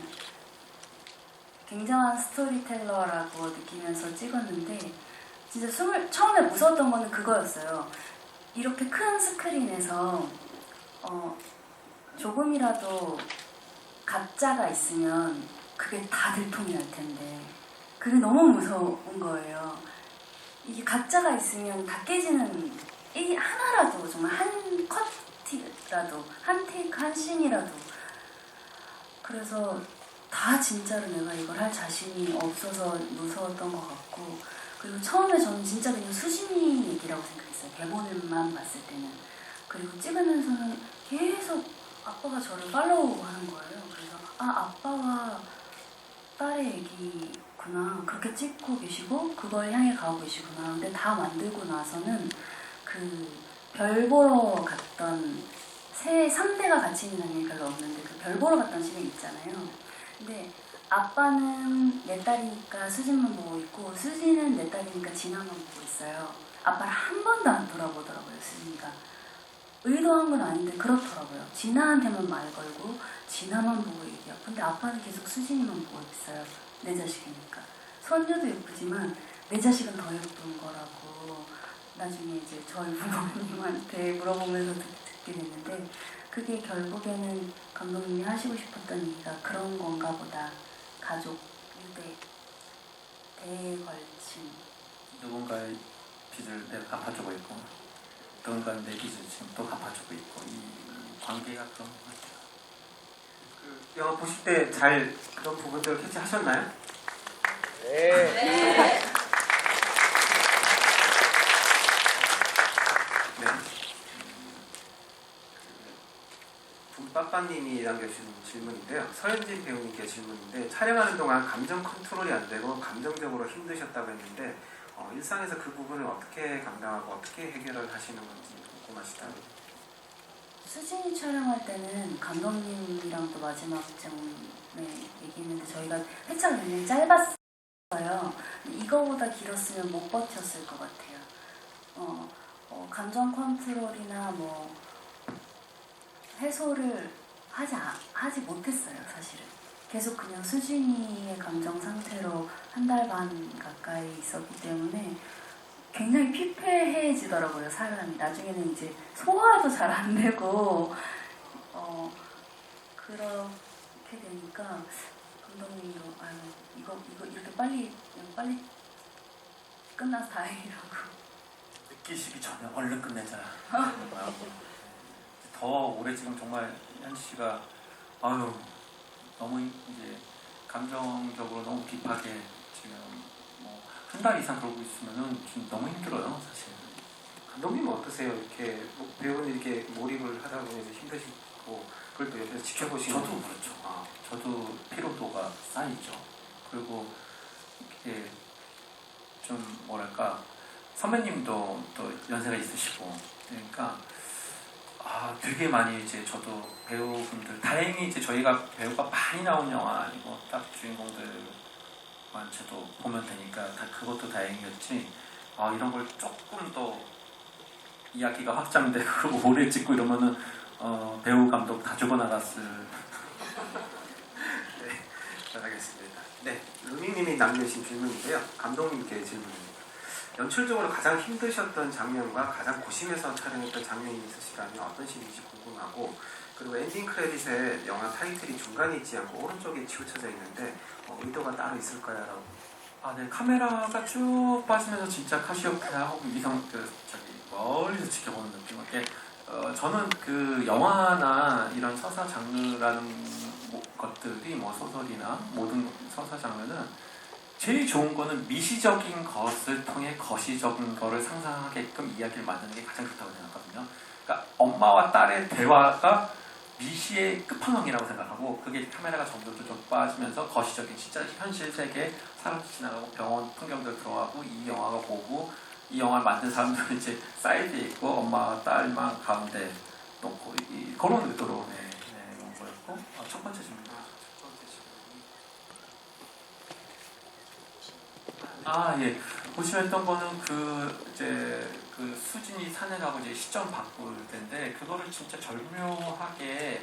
굉장한 스토리텔러라고 느끼면서 찍었는데 진짜 처음에 무서웠던 거는 그거였어요. 이렇게 큰 스크린에서 조금이라도 가짜가 있으면 그게 다 들통이 날 텐데 그게 너무 무서운 거예요. 이게 가짜가 있으면 다 깨지는, 이 하나라도 정말 한 컷이라도 한 테이크 한 씬이라도, 그래서 다 진짜로 내가 이걸 할 자신이 없어서 무서웠던 것 같고, 그리고 처음에 저는 진짜 그냥 수진이 얘기라고 생각했어요. 대본만 봤을 때는. 그리고 찍으면서는 계속 아빠가 저를 팔로우 하는 거예요. 그래서 아빠와 딸의 얘기구나, 그렇게 찍고 계시고 그걸 향해 가고 계시구나. 근데 다 만들고 나서는 그 별 보러 갔던 3대가 같이 있는 장면이 별로 없는데 그 별 보러 갔던 씬이 있잖아요. 근데 아빠는 내 딸이니까 수진만 보고 있고 수진은 내 딸이니까 진아만 보고 있어요. 아빠를 한 번도 안 돌아보더라고요, 수진이가. 의도한 건 아닌데 그렇더라고요. 진아한테만 말 걸고 진아만 보고 얘기해요. 근데 아빠는 계속 수진이만 보고 있어요. 내 자식이니까. 손녀도 예쁘지만 내 자식은 더 예쁜 거라고 나중에 이제 저희 부모님한테 물어보면서 듣게 됐는데, 그게 결국에는 감독님이 하시고 싶었던 얘기가 그런 건가 보다. 가족, 유대, 대에 걸친. 누군가의 빚을 내가 갚아주고 있고 누군가는 내 빚을 지금 또 갚아주고 있고, 이 관계가 그런 것 같아요. 그 영화 보실 때 잘 그런 부분들을 캐치하셨나요? 네. 이화님이 남겨주신 질문인데요. 서현진 배우님께 질문인데 촬영하는 동안 감정 컨트롤이 안 되고 감정적으로 힘드셨다고 했는데 일상에서 그 부분을 어떻게 감당하고 어떻게 해결을 하시는 건지 궁금하시다고. 수진이 촬영할 때는 감독님이랑도 마지막쯤에 얘기했는데 저희가 회차가 굉장히 짧았어요. 이거보다 길었으면 못 버텼을 것 같아요. 감정 컨트롤이나 뭐 해소를 하지 못했어요, 사실은. 계속 그냥 수진이의 감정 상태로 한 달 반 가까이 있었기 때문에 굉장히 피폐해지더라고요, 사람이. 나중에는 이제 소화도 잘 안 되고, 그렇게 되니까 감독님도, 아유, 이거 이렇게 빨리 끝나서 다행이라고. 느끼시기 전에 얼른 끝내자. 더 오래 지금 정말 현지 씨가 아유 너무 이제 감정적으로 너무 딥하게 지금 뭐 한 달 이상 그러고 있으면은 좀 너무 힘들어요, 사실. 감독님은 어떠세요? 이렇게 배우는 이렇게 몰입을 하다 보면 힘드시고 그걸 또 옆에서 지켜보시는. 저도 그렇죠. 저도 피로도가 쌓이죠. 그리고 이게 좀 뭐랄까 선배님도 또 연세가 있으시고 그러니까 되게 많이 이제 저도 배우분들 다행히 이제 저희가 배우가 많이 나온 영화 아니고 딱 주인공들만 저도 보면 되니까 그것도 다행이었지. 이런 걸 조금 더 이야기가 확장되고 오래 찍고 이러면은 배우 감독 다 죽어나갔을. 네, 잘하겠습니다. 네, 루미님이 남겨주신 질문인데요. 감독님께 질문입니다. 연출적으로 가장 힘드셨던 장면과 가장 고심해서 촬영했던 장면이 있으시다면 어떤 식인지 궁금하고, 그리고 엔딩 크레딧에 영화 타이틀이 중간에 있지 않고 오른쪽에 치우쳐져 있는데 의도가 따로 있을까요? 네, 카메라가 쭉 빠지면서 진짜 카시오페아하고 멀리서 지켜보는 느낌. 저는 그 영화나 이런 서사 장르라는 것들이 뭐 소설이나 모든 서사 장르는 제일 좋은 거는 미시적인 것을 통해 거시적인 거를 상상하게끔 이야기를 만드는 게 가장 좋다고 생각하거든요. 그러니까 엄마와 딸의 대화가 미시의 끝판왕이라고 생각하고 그게 카메라가 점점 빠지면서 거시적인 진짜 현실 세계 사람들 지나가고 병원 풍경들 들어가고 이 영화가 보고 이 영화를 만든 사람들은 이제 사이드에 있고 엄마와 딸만 가운데 놓고 그런 의도로 온 거였고. 첫 번째 질문. 예. 보시면 했던 거는 그 수진이 산에 가고 이제 시점 바꿀 텐데 그거를 진짜 절묘하게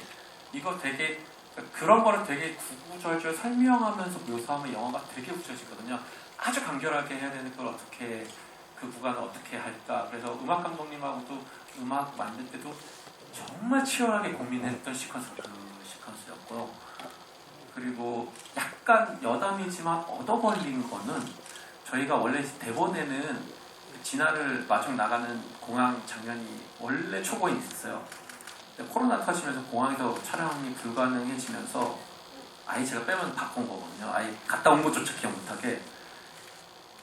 이거 되게 그런 거를 되게 구구절절 설명하면서 묘사하면 영화가 되게 웃겨지거든요. 아주 간결하게 해야 되는 걸 어떻게 그 구간을 어떻게 할까. 그래서 음악 감독님하고도 음악 만들 때도 정말 치열하게 고민했던 시퀀스였고요. 그리고 약간 여담이지만 얻어걸린 거는 저희가 원래 대본에는 진화를 마중 나가는 공항 장면이 원래 초고에 있었어요. 근데 코로나 터지면서 공항에서 촬영이 불가능해지면서 아예 제가 빼면서 바꾼 거거든요. 아예 갔다 온 것조차 기억 못하게.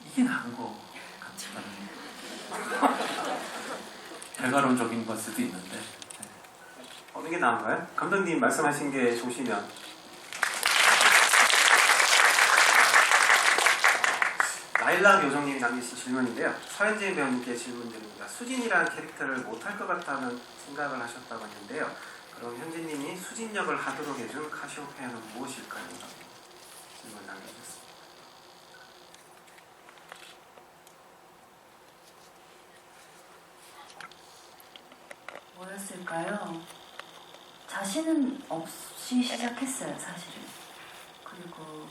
이게 나은 거 같지만 결과론적인 걸 수도 있는데 어느 게 나은가요? 감독님 말씀하신 게 좋으시면. 라일락 요정님이 남기신 질문인데요. 서현진 배우님께 질문드립니다. 수진이라는 캐릭터를 못할 것 같다는 생각을 하셨다고 했는데요. 그럼 현진님이 수진 역을 하도록 해준 카시오페아는 무엇일까요? 질문 남겨주셨습니다. 뭐였을까요? 자신은 없이 시작했어요, 사실은. 그리고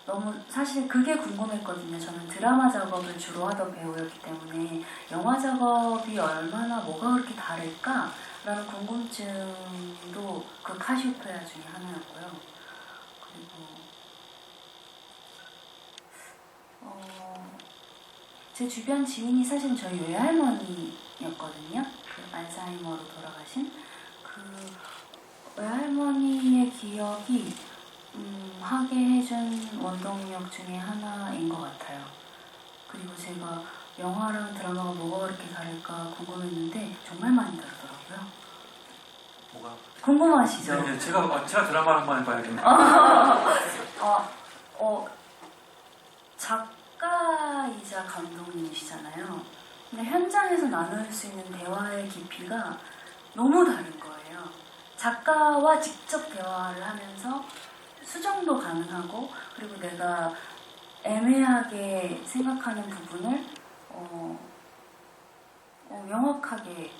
너무 사실 그게 궁금했거든요. 저는 드라마 작업을 주로 하던 배우였기 때문에 영화 작업이 얼마나 뭐가 그렇게 다를까라는 궁금증도 그 카시오페아 중에 하나였고요. 그리고 제 주변 지인이 사실 저희 외할머니였거든요. 그 알츠하이머로 돌아가신 그 외할머니의 기억이 하게 해준 원동력 중에 하나인 것 같아요. 그리고 제가 영화랑 드라마가 뭐가 그렇게 다를까 궁금했는데 정말 많이 다르더라고요. 뭐가? 궁금하시죠? 네, 제가 드라마를 한번 해봐야겠네요. 작가이자 감독님이시잖아요. 근데 현장에서 나눌 수 있는 대화의 깊이가 너무 다른 거예요. 작가와 직접 대화를 하면서 수정도 가능하고, 그리고 내가 애매하게 생각하는 부분을 명확하게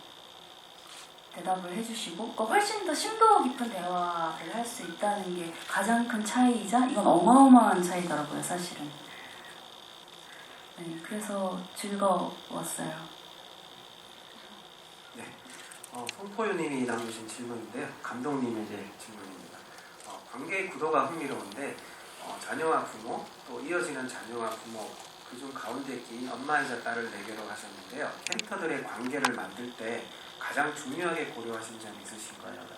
대답을 해주시고, 그러니까 훨씬 더 심도 깊은 대화를 할 수 있다는 게 가장 큰 차이이자, 이건 어마어마한 차이더라고요, 사실은. 네, 그래서 즐거웠어요. 네. 송포유님이 남겨주신 질문인데요. 감독님의 질문입니다. 관계의 구도가 흥미로운데 자녀와 부모, 또 이어지는 자녀와 부모, 그중 가운데 끼인 엄마이자 딸을 4개로 하셨는데요. 캐릭터들의 관계를 만들 때 가장 중요하게 고려하신 점이 있으신가요?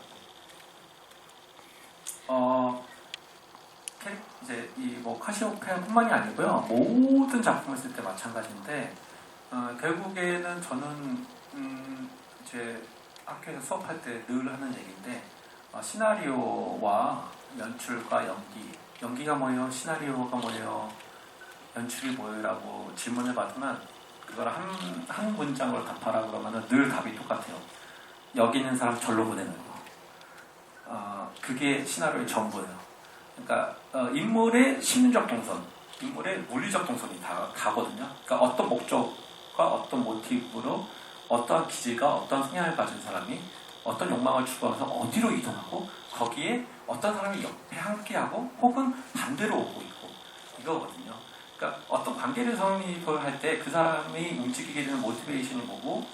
이제 카시오페아뿐만이 아니고요. 모든 작품을 쓸 때 마찬가지인데 결국에는 저는 이제 학교에서 수업할 때 늘 하는 얘기인데 시나리오와 연출과 연기가 뭐예요? 시나리오가 뭐예요? 연출이 뭐예요?라고 질문을 받으면 그걸 한 문장으로 답하라 그러면 늘 답이 똑같아요. 여기 있는 사람 절로 보내는 거. 그게 시나리오의 전부예요. 그러니까 인물의 심리적 동선, 인물의 물리적 동선이 다거든요. 그러니까 어떤 목적과 어떤 모티브로 어떠한 기질과 어떤 성향을 가진 사람이 어떤 욕망을 추구하면서 어디로 이동하고 거기에 어떤 사람이 옆에 함께하고 혹은 반대로 오고 있고 이거거든요. 그러니까 어떤 관계를 성립을 할 때 그 사람이 움직이게 되는 모티베이션이 뭐고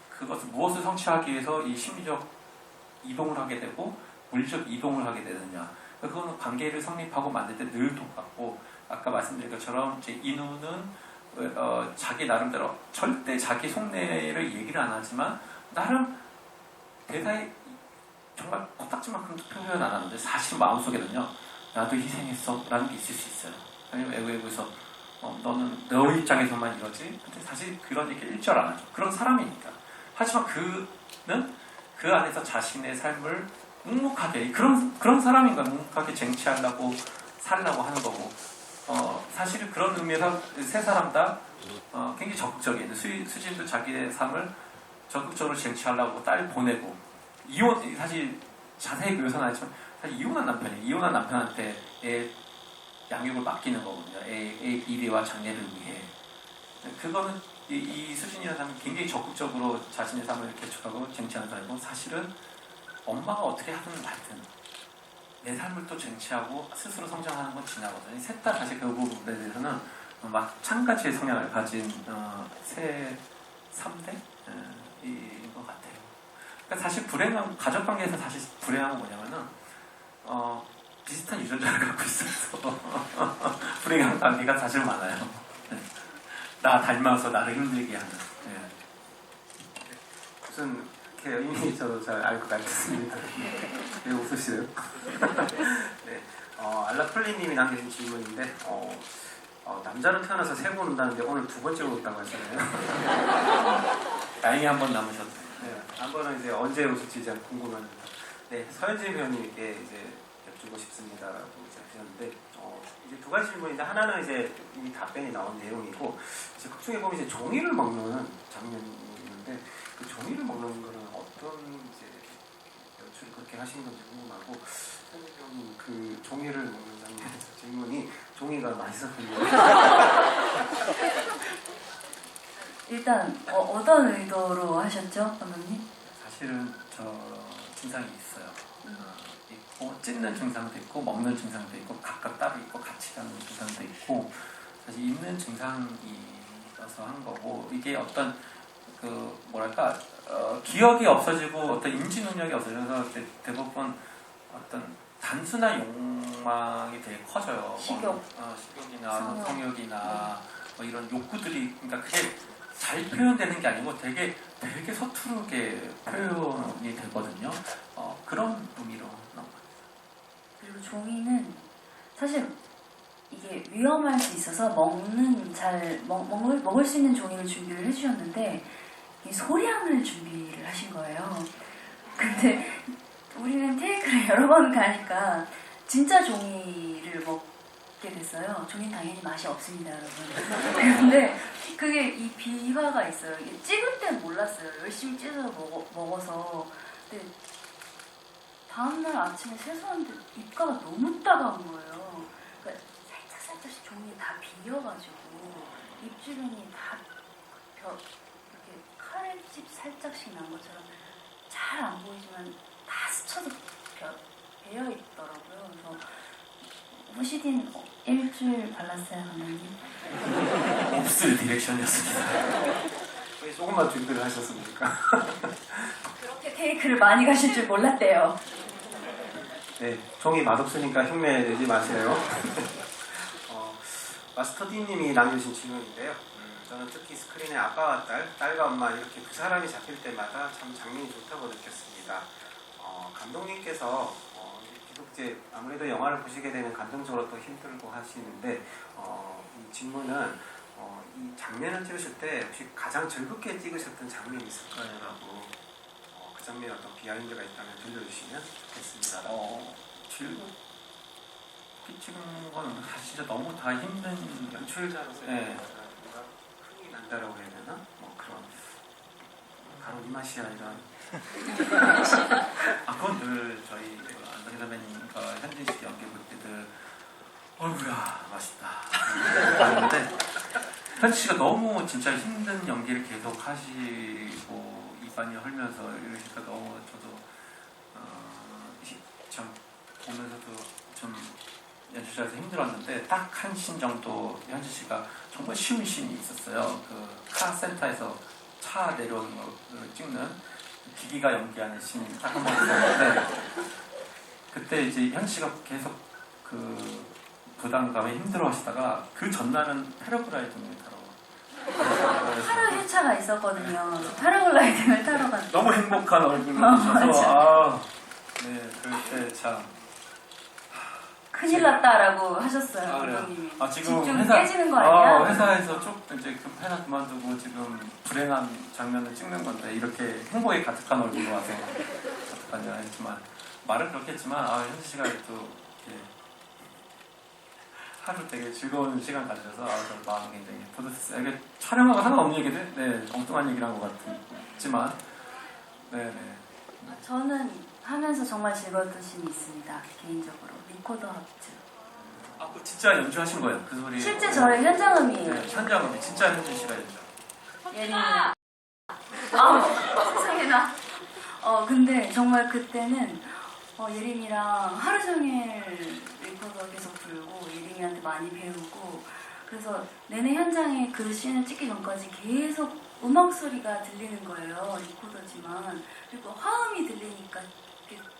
그것을 무엇을 성취하기 위해서 이 심리적 이동을 하게 되고 물리적 이동을 하게 되느냐. 그거는 관계를 성립하고 만들 때 늘 똑같고 아까 말씀드린 것처럼 이제 인우는 자기 나름대로 절대 자기 속내를 얘기를 안 하지만 나름 대사에 정말 코딱지만큼 표현 안 하는데 사실 마음속에는요 나도 희생했어 라는 게 있을 수 있어요. 아니면 외국에서 너는 너 입장에서만 이러지 근데 사실 그런 얘기 일절 안 하죠. 그런 사람이니까. 하지만 그는 그 안에서 자신의 삶을 묵묵하게 그런 사람인가 묵묵하게 쟁취하려고 살려고 하는 거고 사실은 그런 의미에서 세 사람 다 굉장히 적극적이에요. 수진도 자기의 삶을 적극적으로 쟁취하려고 딸 보내고 이혼 사실 자세히 묘사는 아니지만 사실 이혼한 남편이에요. 이혼한 남편한테 애 양육을 맡기는 거거든요. 애 미래와 장래를 위해. 그거는 이 수진이라는 사람은 굉장히 적극적으로 자신의 삶을 개척하고 쟁취하는 사람이고 사실은 엄마가 어떻게 하든 말든 내 삶을 또 쟁취하고 스스로 성장하는 건 지나거든요. 셋 다 사실 그 부분에 대해서는 마찬가지의 성향을 가진 세 3대인 것 같아요. 그러니까 사실 불행한 가족관계에서 사실 불행한 건 뭐냐면은 비슷한 유전자를 갖고 있어서 불행한 관계가 사실 많아요. 나 닮아서 나를 힘들게 하는. 무슨 이미 저도 잘 알 것 같습니다. 왜 웃으시나요? 네, 알라플리님이 남겨준 질문인데 남자로 태어나서 3번 운다는데 오늘 2번째로 웃다고 하시나요? 다행히 한 번 남으셨어요. 네, 한 번은 이제 언제 웃을지 제가 궁금합니다. 네, 서현진 배우님께 이제 여쭈고 싶습니다라고 이제 하셨는데 이제 2가지 질문인데 하나는 이제 이미 답변이 나온 내용이고 이제 극중에 보면 이제 종이를 먹는 장면이 있는데 그 종이를 먹는 거는 어떤 이제 연출을 그렇게 하신 건지 궁금하고 서현진 배우님 그 종이를 먹는 장면에서 질문이 종이가 맛있어 보이고 일단 어떤 의도로 하셨죠, 감독님? 사실은 저 증상이 있어요. 있고 찢는 증상도 있고 먹는 증상도 있고 각각 따로 있고 같이 가는 증상도 있고 사실 있는 증상이어서 한 거고 이게 어떤 그 뭐랄까 기억이 없어지고 어떤 인지 능력이 없어져서 대부분 어떤 단순한 욕망이 되게 커져요. 식욕이나 성욕이나 뭐 이런 욕구들이 그러니까 그게 잘 표현되는 게 아니고 되게 서투르게 표현이 되거든요. 그런 의미로 나온 것 같아요. 그리고 종이는 사실 이게 위험할 수 있어서 먹을 수 있는 종이를 준비를 해주셨는데 이 소량을 준비를 하신 거예요. 근데 우리는 테이크를 여러 번 가니까 진짜 종이를 먹게 됐어요. 종이는 당연히 맛이 없습니다, 여러분. 그런데 그게 이 비화가 있어요. 이게 찍을 땐 몰랐어요. 열심히 찢어서 먹어서. 근데 다음날 아침에 세수하는데 입가가 너무 따가운 거예요. 그러니까 살짝씩 종이에 다 비어가지고 입 주변이 다 이렇게 카레집 살짝씩 난 것처럼 잘 안 보이지만 다 스쳐서 배어 있더라고요. 그래서 후시딘 일주일 발랐어요, 감독님. 옵스 디렉션이었습니다. 왜 조금만 준비를 하셨습니까? 그렇게 테이크를 많이 가실 줄 몰랐대요. 네, 종이 맛없으니까 흉내 내지 마세요. 마스터디님이 남겨주신 질문인데요. 저는 특히 스크린에 아빠와 딸과 엄마 이렇게 두 사람이 잡힐 때마다 참 장면이 좋다고 느꼈습니다. 감독님께서 계속 이제 아무래도 영화를 보시게 되면 감정적으로 또 힘들고 하시는데 이 질문은 이 장면을 찍으실 때 혹시 가장 즐겁게 찍으셨던 장면이 있을까요?라고 그 장면에 어떤 비하인드가 있다면 들려주시면 좋겠습니다. 즐겁게 찍은 건 사실 진짜 너무 다 힘든 연출자로서 네. 뭔가 흥이 난다라고 해야 되나? 뭐 그런 바로 이 맛이야 이런. 그건 늘 저희 안덕희 선배님과 현진 씨 연기 볼 때들 어이구야 맛있다 하는데 현진 씨가 너무 진짜 힘든 연기를 계속 하시고 입안이 헐면서 이러니까 너무 저도 참 보면서도 좀 연출자에서 힘들었는데 딱 한 씬 정도 현진 씨가 정말 쉬운 씬이 있었어요. 그 카센터에서 차 내려오는 거 찍는 기기가 연기하는 씬이 딱 한 번 있었는데 그때 이제 현 씨가 계속 그 부담감에 힘들어 하시다가 그 전날은 패러글라이딩을 타러 하루 휴차가 있었거든요. 패러글라이딩을 타러 갔는데 너무 행복한 얼굴로 보셔서 네 그럴 때 참 큰일 났다라고 하셨어요, 그래요? 감독님이. 지금 집중 회사 깨지는 거 아니야? 회사에서 이제 그 회사 그만두고 지금 불행한 장면을 찍는 건데 이렇게 행복에 가득한 얼굴로 와서 어떡하냐 했지만 말은 그렇게 했지만 현지 씨가 또 이렇게 하루 되게 즐거운 시간 가지셔서 저 마음 굉장히 뿌듯했어요. 이게 촬영하고 상관없는 얘기들, 네 엉뚱한 얘기를 한 것 같지만, 네네. 저는 하면서 정말 즐거웠던 씬이 있습니다. 개인적으로 리코더 하트. 그거 진짜 연주하신 거예요, 그 소리. 실제 저의 현장음이에요. 네, 현장음이 진짜 현진 씨가 연주. 예림이나. 세상에나. 근데 정말 그때는 예림이랑 하루 종일 리코더 계속 불고 예림이한테 많이 배우고 그래서 내내 현장에 그 씬을 찍기 전까지 계속 음악 소리가 들리는 거예요. 리코더지만. 그리고 화음이 들리니까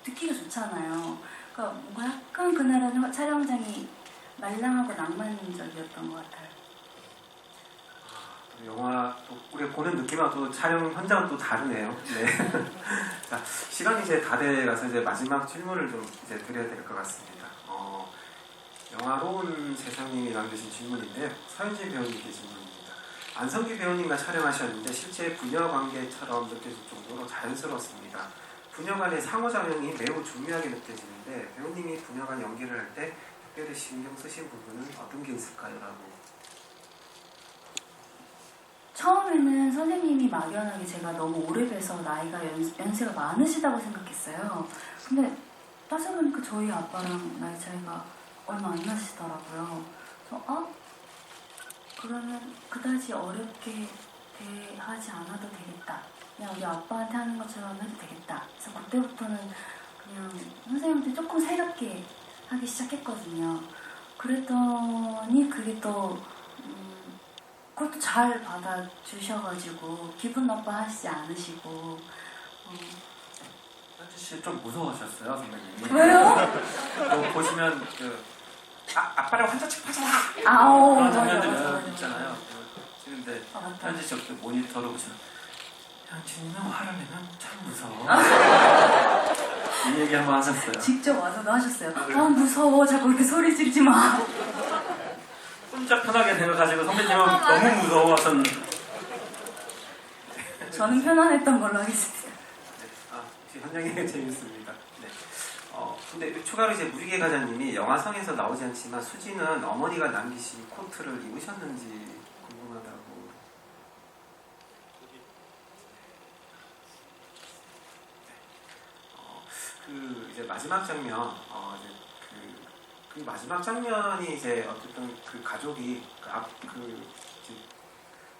듣기가 좋잖아요. 그러니까 뭔가 약간 그날은 촬영장이 말랑하고 낭만적이었던 것 같아요. 영화 또 우리가 보는 느낌하고 또 촬영 현장은 또 다르네요. 네. 자, 시간이 이제 다 돼가서 이제 마지막 질문을 좀 이제 드려야 될 것 같습니다. 영화로운 세상님이 남겨주신 질문인데요. 서현진 배우님께 질문입니다. 안성기 배우님과 촬영하셨는데 실제 부녀 관계처럼 느껴질 정도로 자연스러웠습니다. 부녀 간의 상호작용이 매우 중요하게 느껴지는데 배우님이 부녀 간 연기를 할 때 특별히 신경 쓰신 부분은 어떤 게 있을까요? 라고. 처음에는 선생님이 막연하게 제가 너무 오래 뵈서 나이가 연세가 많으시다고 생각했어요. 근데 따져보니까 저희 아빠랑 나이 차이가 얼마 안 나시더라고요. 그래서 그러면 그다지 어렵게 대하지 않아도 되겠다. 그냥 우리 아빠한테 하는 것처럼 해도 되겠다. 그래서 그때부터는 그냥 선생님한테 조금 새롭게 하기 시작했거든요. 그랬더니 그게 또 그것도 잘 받아주셔가지고 기분 나빠하시지 않으시고. 현진 씨 좀 무서워하셨어요, 선배님이. 왜요? 또 보시면 아빠랑 환자책 파자 아우, 그런 맞아, 장면들은 맞아. 있잖아요. 지금 근데 맞다. 현진 씨 그때 모니터로 보시면 현진이는 화를 내면 참 무서워. 이 얘기 한번 하셨어요. 직접 와서도 하셨어요. 무서워. 자꾸 이렇게 소리 지르지 마. 혼자 편하게 생각하시고 선배님은 너무 무서워하셨는데. 저는 편안했던 걸로 하겠습니다. 네. 혹시 현장에 재밌습니다. 네. 근데 추가로 이제 무리개 가자님이 영화성에서 나오지 않지만 수지는 어머니가 남기신 코트를 입으셨는지 궁금하다고. 그 이제 마지막 장면, 이제 그 마지막 장면이 이제 어쨌든 그 가족이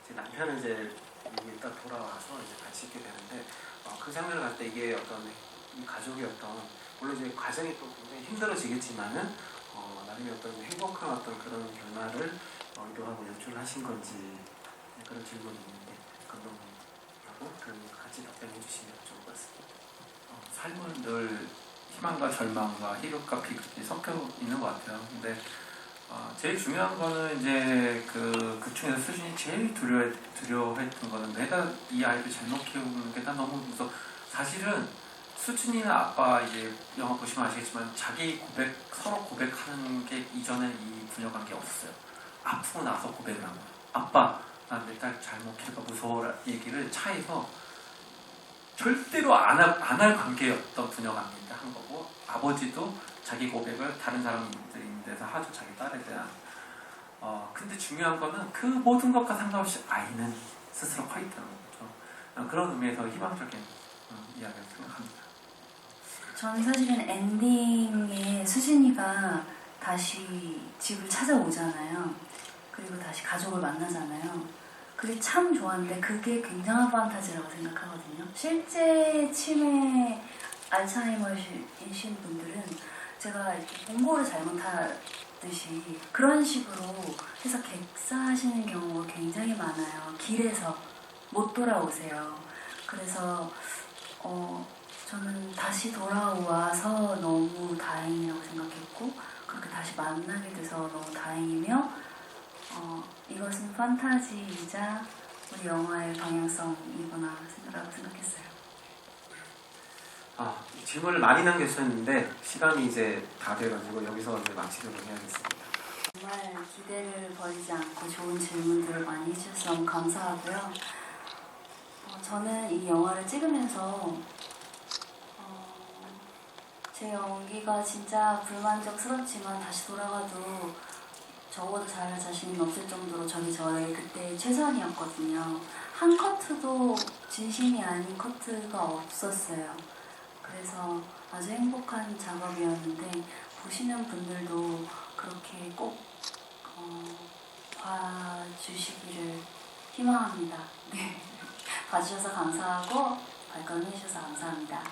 제 남편은 이제 여기 딱 돌아와서 이제 같이 있게 되는데 그 장면을 봤을 때 이게 어떤 이 가족의 어떤 물론 이제 과정이 또 굉장히 힘들어지겠지만은 나름의 어떤 행복한 어떤 그런 결말을 의도하고 연출을 하신 건지 그런 질문이 있는데 감독님하고 같이 답변해 주시면 좋을 것 같습니다. 삶은 늘 희망과 절망과 희극과 비극이 섞여 있는 것 같아요. 근데 제일 중요한 거는 이제 그 중에서 수진이 제일 두려워했던 거는 내가 이 아이를 잘못 키우는 게 난 너무 무서워. 사실은 수진이나 아빠 이제 영화 보시면 아시겠지만 자기 서로 고백하는 게 이전에 이 부녀 관계 없었어요. 아프고 나서 고백을 한 거예요. 아빠, 난 내 딸 잘못 키울까 무서워 얘기를 차에서 절대로 안 할 관계였던 부녀 관계인데 한 거고, 아버지도 자기 고백을 다른 사람들이 있는 데서 하죠. 자기 딸에 대한. 근데 중요한 거는 그 모든 것과 상관없이 아이는 스스로 커 있다는 거죠. 그런 의미에서 희망적인 이야기를 생각합니다. 저는 사실은 엔딩에 수진이가 다시 집을 찾아오잖아요. 그리고 다시 가족을 만나잖아요. 그게 참 좋았는데 그게 굉장한 판타지라고 생각하거든요. 실제 치매 알츠하이머이신 분들은 제가 이렇게 공고를 잘못하듯이 그런 식으로 해서 객사하시는 경우가 굉장히 많아요. 길에서 못 돌아오세요. 그래서 저는 다시 돌아와서 너무 다행이라고 생각했고 그렇게 다시 만나게 돼서 너무 다행이며 이것은 판타지이자 우리 영화의 방향성이구나 생각했어요. 질문을 많이 남겨주셨는데 시간이 이제 다 돼가지고 여기서 이제 마치도록 해야겠습니다. 정말 기대를 버리지 않고 좋은 질문들을 많이 해주셔서 너무 감사하고요. 저는 이 영화를 찍으면서 제 연기가 진짜 불만족스럽지만 다시 돌아가도 저보다 잘할 자신은 없을 정도로 저의 그때 최선이었거든요. 한 커트도 진심이 아닌 커트가 없었어요. 그래서 아주 행복한 작업이었는데 보시는 분들도 그렇게 꼭 봐주시기를 희망합니다. 네. 봐주셔서 감사하고 발걸음 해주셔서 감사합니다.